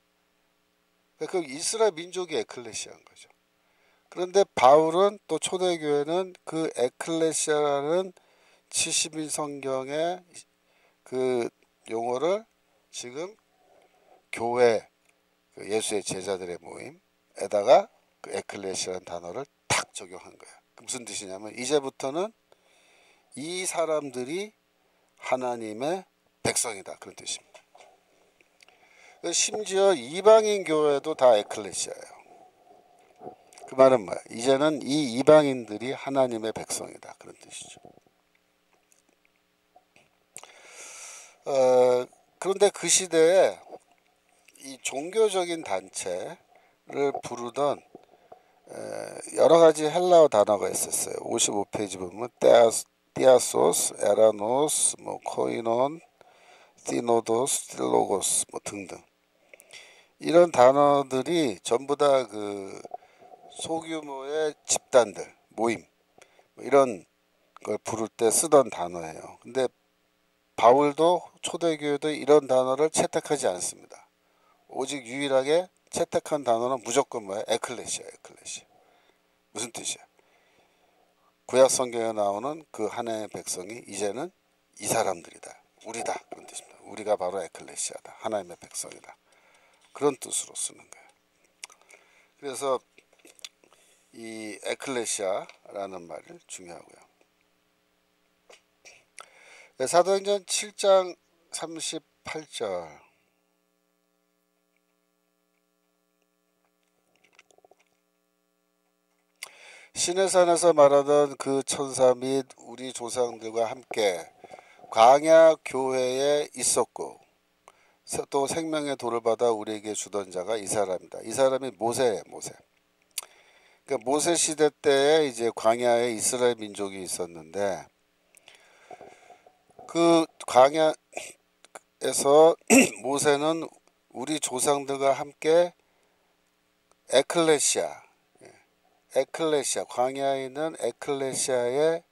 그러니까 그 이스라엘 민족이 에클레시아인 거죠. 그런데 바울은 또 초대교회는 그 에클레시아라는 70인 성경의 그 용어를 지금 교회 그 예수의 제자들의 모임에다가 그 에클레시아라는 단어를 탁 적용한 거야. 무슨 뜻이냐면 이제부터는 이 사람들이 하나님의 백성이다 그런 뜻입니다. 심지어 이방인 교회도 다 에클레시아예요. 그 말은 뭐야? 이제는 이 이방인들이 하나님의 백성이다 그런 뜻이죠. 그런데 그 시대에 이 종교적인 단체를 부르던 여러 가지 헬라어 단어가 있었어요. 55페이지 보면 띠아소스, 에라노스, 뭐 코이논, 티노도스, 틸로고스 뭐 등등 이런 단어들이 전부 다 그 소규모의 집단들 모임 뭐 이런 걸 부를 때 쓰던 단어예요. 근데 바울도 초대교회도 이런 단어를 채택하지 않습니다. 오직 유일하게 채택한 단어는 무조건 뭐야? 에클레시아. 무슨 뜻이야? 구약 성경에 나오는 그 하나님의 백성이 이제는 이 사람들이다. 우리다. 그런 뜻입니다. 우리가 바로 에클레시아다. 하나님의 백성이다. 그런 뜻으로 쓰는 거예요. 그래서 이 에클레시아라는 말이 중요하고요. 사도행전 7장 38절 시내산에서 말하던 그 천사 및 우리 조상들과 함께 광야 교회에 있었고 또 생명의 돌을 받아 우리에게 주던 자가 이 사람이다. 이 사람이 모세예요. 모세. 그러니까 모세 시대 때에 이제 광야에 이스라엘 민족이 있었는데 그 광야에서 모세는 우리 조상들과 함께 에클레시아 광야에 있는 에클레시아에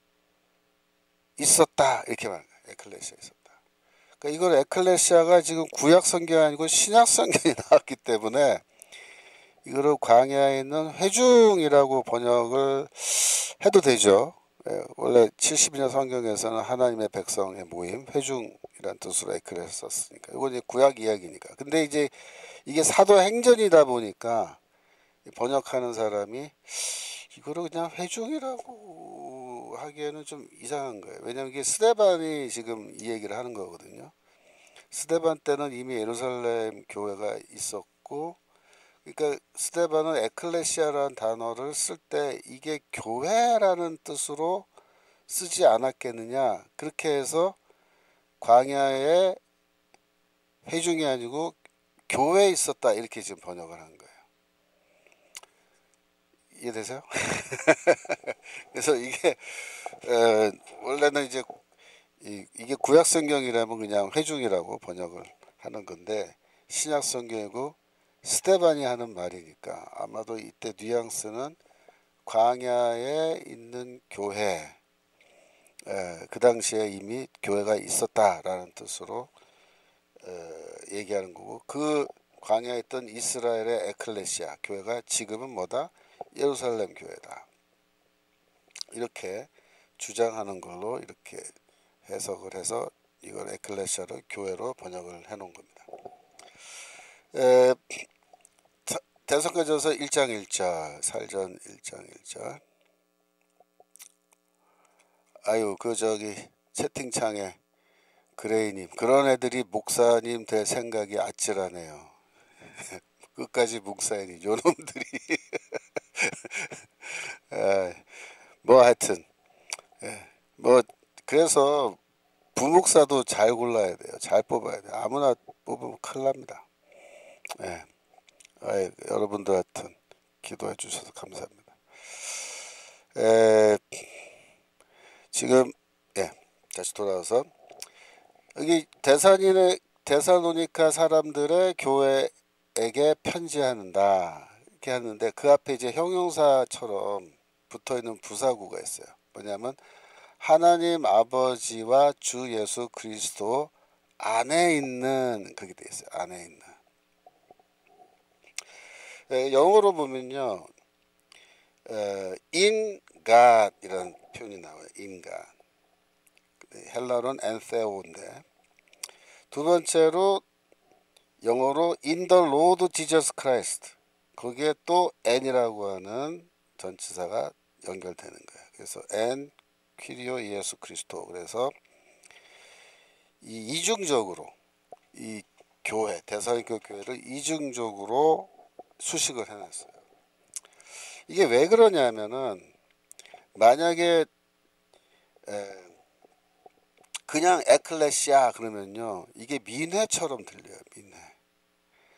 있었다 이렇게 말해요. 에클레시아에 있었다. 그러니까 이걸 에클레시아가 지금 구약 성경이 아니고 신약 성경이 나왔기 때문에 이거를 광야에 있는 회중이라고 번역을 해도 되죠. 원래 70년 성경에서는 하나님의 백성의 모임, 회중이란 뜻으로 에클레시아 썼으니까 이건 이제 구약 이야기니까. 근데 이제 이게 사도행전이다 보니까 번역하는 사람이 이거를 그냥 회중이라고 하기에는 좀 이상한 거예요. 왜냐하면 이게 스데반이 지금 이 얘기를 하는 거거든요. 스데반 때는 이미 예루살렘 교회가 있었고, 그러니까 스데반은 에클레시아라는 단어를 쓸 때 이게 교회라는 뜻으로 쓰지 않았겠느냐. 그렇게 해서 광야에 회중이 아니고 교회에 있었다 이렇게 지금 번역을 한 거예요. 이해되세요? 그래서 이게 원래는 이제 이게 구약 성경이라면 그냥 회중이라고 번역을 하는 건데 신약 성경이고 스데반이 하는 말이니까 아마도 이때 뉘앙스는 광야에 있는 교회, 그 당시에 이미 교회가 있었다라는 뜻으로 얘기하는 거고 그 광야에 있던 이스라엘의 에클레시아 교회가 지금은 뭐다? 예루살렘 교회다. 이렇게 주장하는 걸로 이렇게 해석을 해서 이걸 에클레시아로 교회로 번역을 해놓은 겁니다. 대성가전서 1장 1절 살전 1장 1절 아유 그 저기 채팅창에 그레이님 그런 애들이 목사님 될 생각이 아찔하네요. 끝까지 목사님 요놈들이 뭐 하여튼 뭐 그래서 부목사도 잘 골라야 돼요. 잘 뽑아야 돼요. 아무나 뽑으면 큰일 납니다. 여러분들 하여튼 기도해 주셔서 감사합니다. 지금 다시 돌아와서 여기 데살로니가 사람들의 교회에게 편지한다 이렇게 하는데 그 앞에 이제 형용사처럼 붙어있는 부사구가 있어요. 뭐냐면 하나님 아버지와 주 예수 그리스도 안에 있는 그게 돼 있어요. 안에 있는. 영어로 보면요, in God 이라는 표현이 나와요. in God. 헬라로는 엔세오인데 두 번째로 영어로 in the Lord Jesus Christ. 거기에 또 n이라고 하는 전치사가 연결되는 거예요. 그래서 n 퀴리오 예수 그리스도. 그래서 이 이중적으로 이 교회 데살로니가 교회를 이중적으로 수식을 해놨어요. 이게 왜 그러냐면은 만약에 그냥 에클레시아 그러면요 이게 민회처럼 들려요. 민회.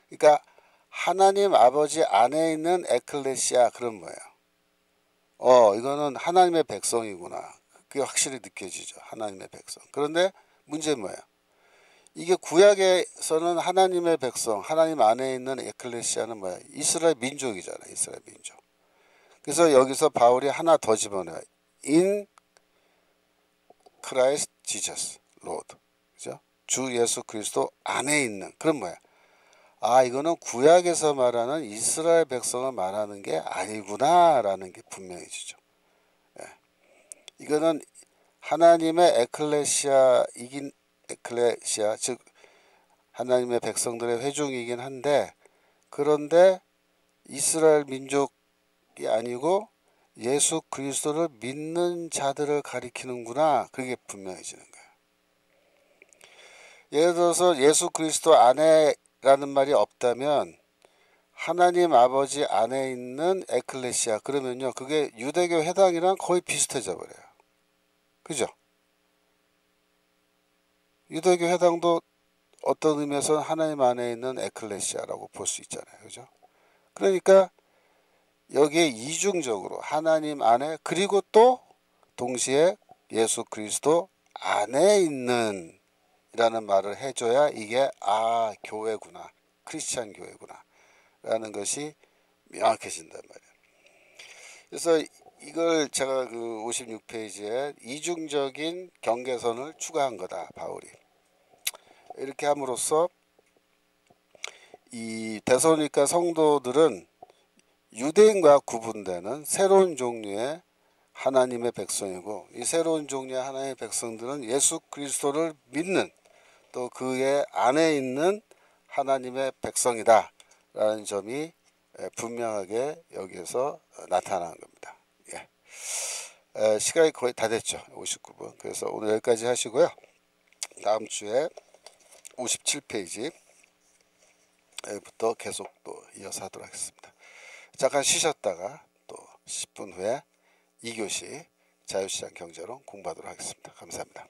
그러니까 하나님 아버지 안에 있는 에클레시아 그런 거예요. 이거는 하나님의 백성이구나. 그게 확실히 느껴지죠. 하나님의 백성. 그런데 문제는 뭐예요? 이게 구약에서는 하나님의 백성, 하나님 안에 있는 에클레시아는 뭐야? 이스라엘 민족이잖아요. 이스라엘 민족. 그래서 여기서 바울이 하나 더 집어넣어요. In Christ Jesus, Lord. 그죠? 주 예수 그리스도 안에 있는. 그럼 뭐야? 이거는 구약에서 말하는 이스라엘 백성을 말하는 게 아니구나라는 게 분명해지죠. 이거는 하나님의 에클레시아이긴 에클레시아 즉 하나님의 백성들의 회중이긴 한데 그런데 이스라엘 민족이 아니고 예수 그리스도를 믿는 자들을 가리키는구나. 그게 분명해지는 거예요. 예를 들어서 예수 그리스도 안에라는 말이 없다면 하나님 아버지 안에 있는 에클레시아 그러면요 그게 유대교 회당이랑 거의 비슷해져 버려요. 그죠? 유대교 회당도 어떤 의미에서는 하나님 안에 있는 에클레시아라고 볼 수 있잖아요. 그죠? 그러니까 여기에 이중적으로 하나님 안에 그리고 또 동시에 예수 그리스도 안에 있는 이라는 말을 해줘야 이게 교회구나 크리스찬 교회구나 라는 것이 명확해진단 말이에요. 그래서 이걸 제가 그 56페이지에 이중적인 경계선을 추가한 거다 바울이. 이렇게 함으로써 이 데살로니가 성도들은 유대인과 구분되는 새로운 종류의 하나님의 백성이고 이 새로운 종류의 하나님의 백성들은 예수 그리스도를 믿는 또 그의 안에 있는 하나님의 백성이다 라는 점이 분명하게 여기에서 나타나는 겁니다. 예. 시간이 거의 다 됐죠. 59분. 그래서 오늘 여기까지 하시고요. 다음 주에 57페이지부터 계속 또 이어서 하도록 하겠습니다. 잠깐 쉬셨다가 또 10분 후에 2교시 자유시장 경제론 공부하도록 하겠습니다. 감사합니다.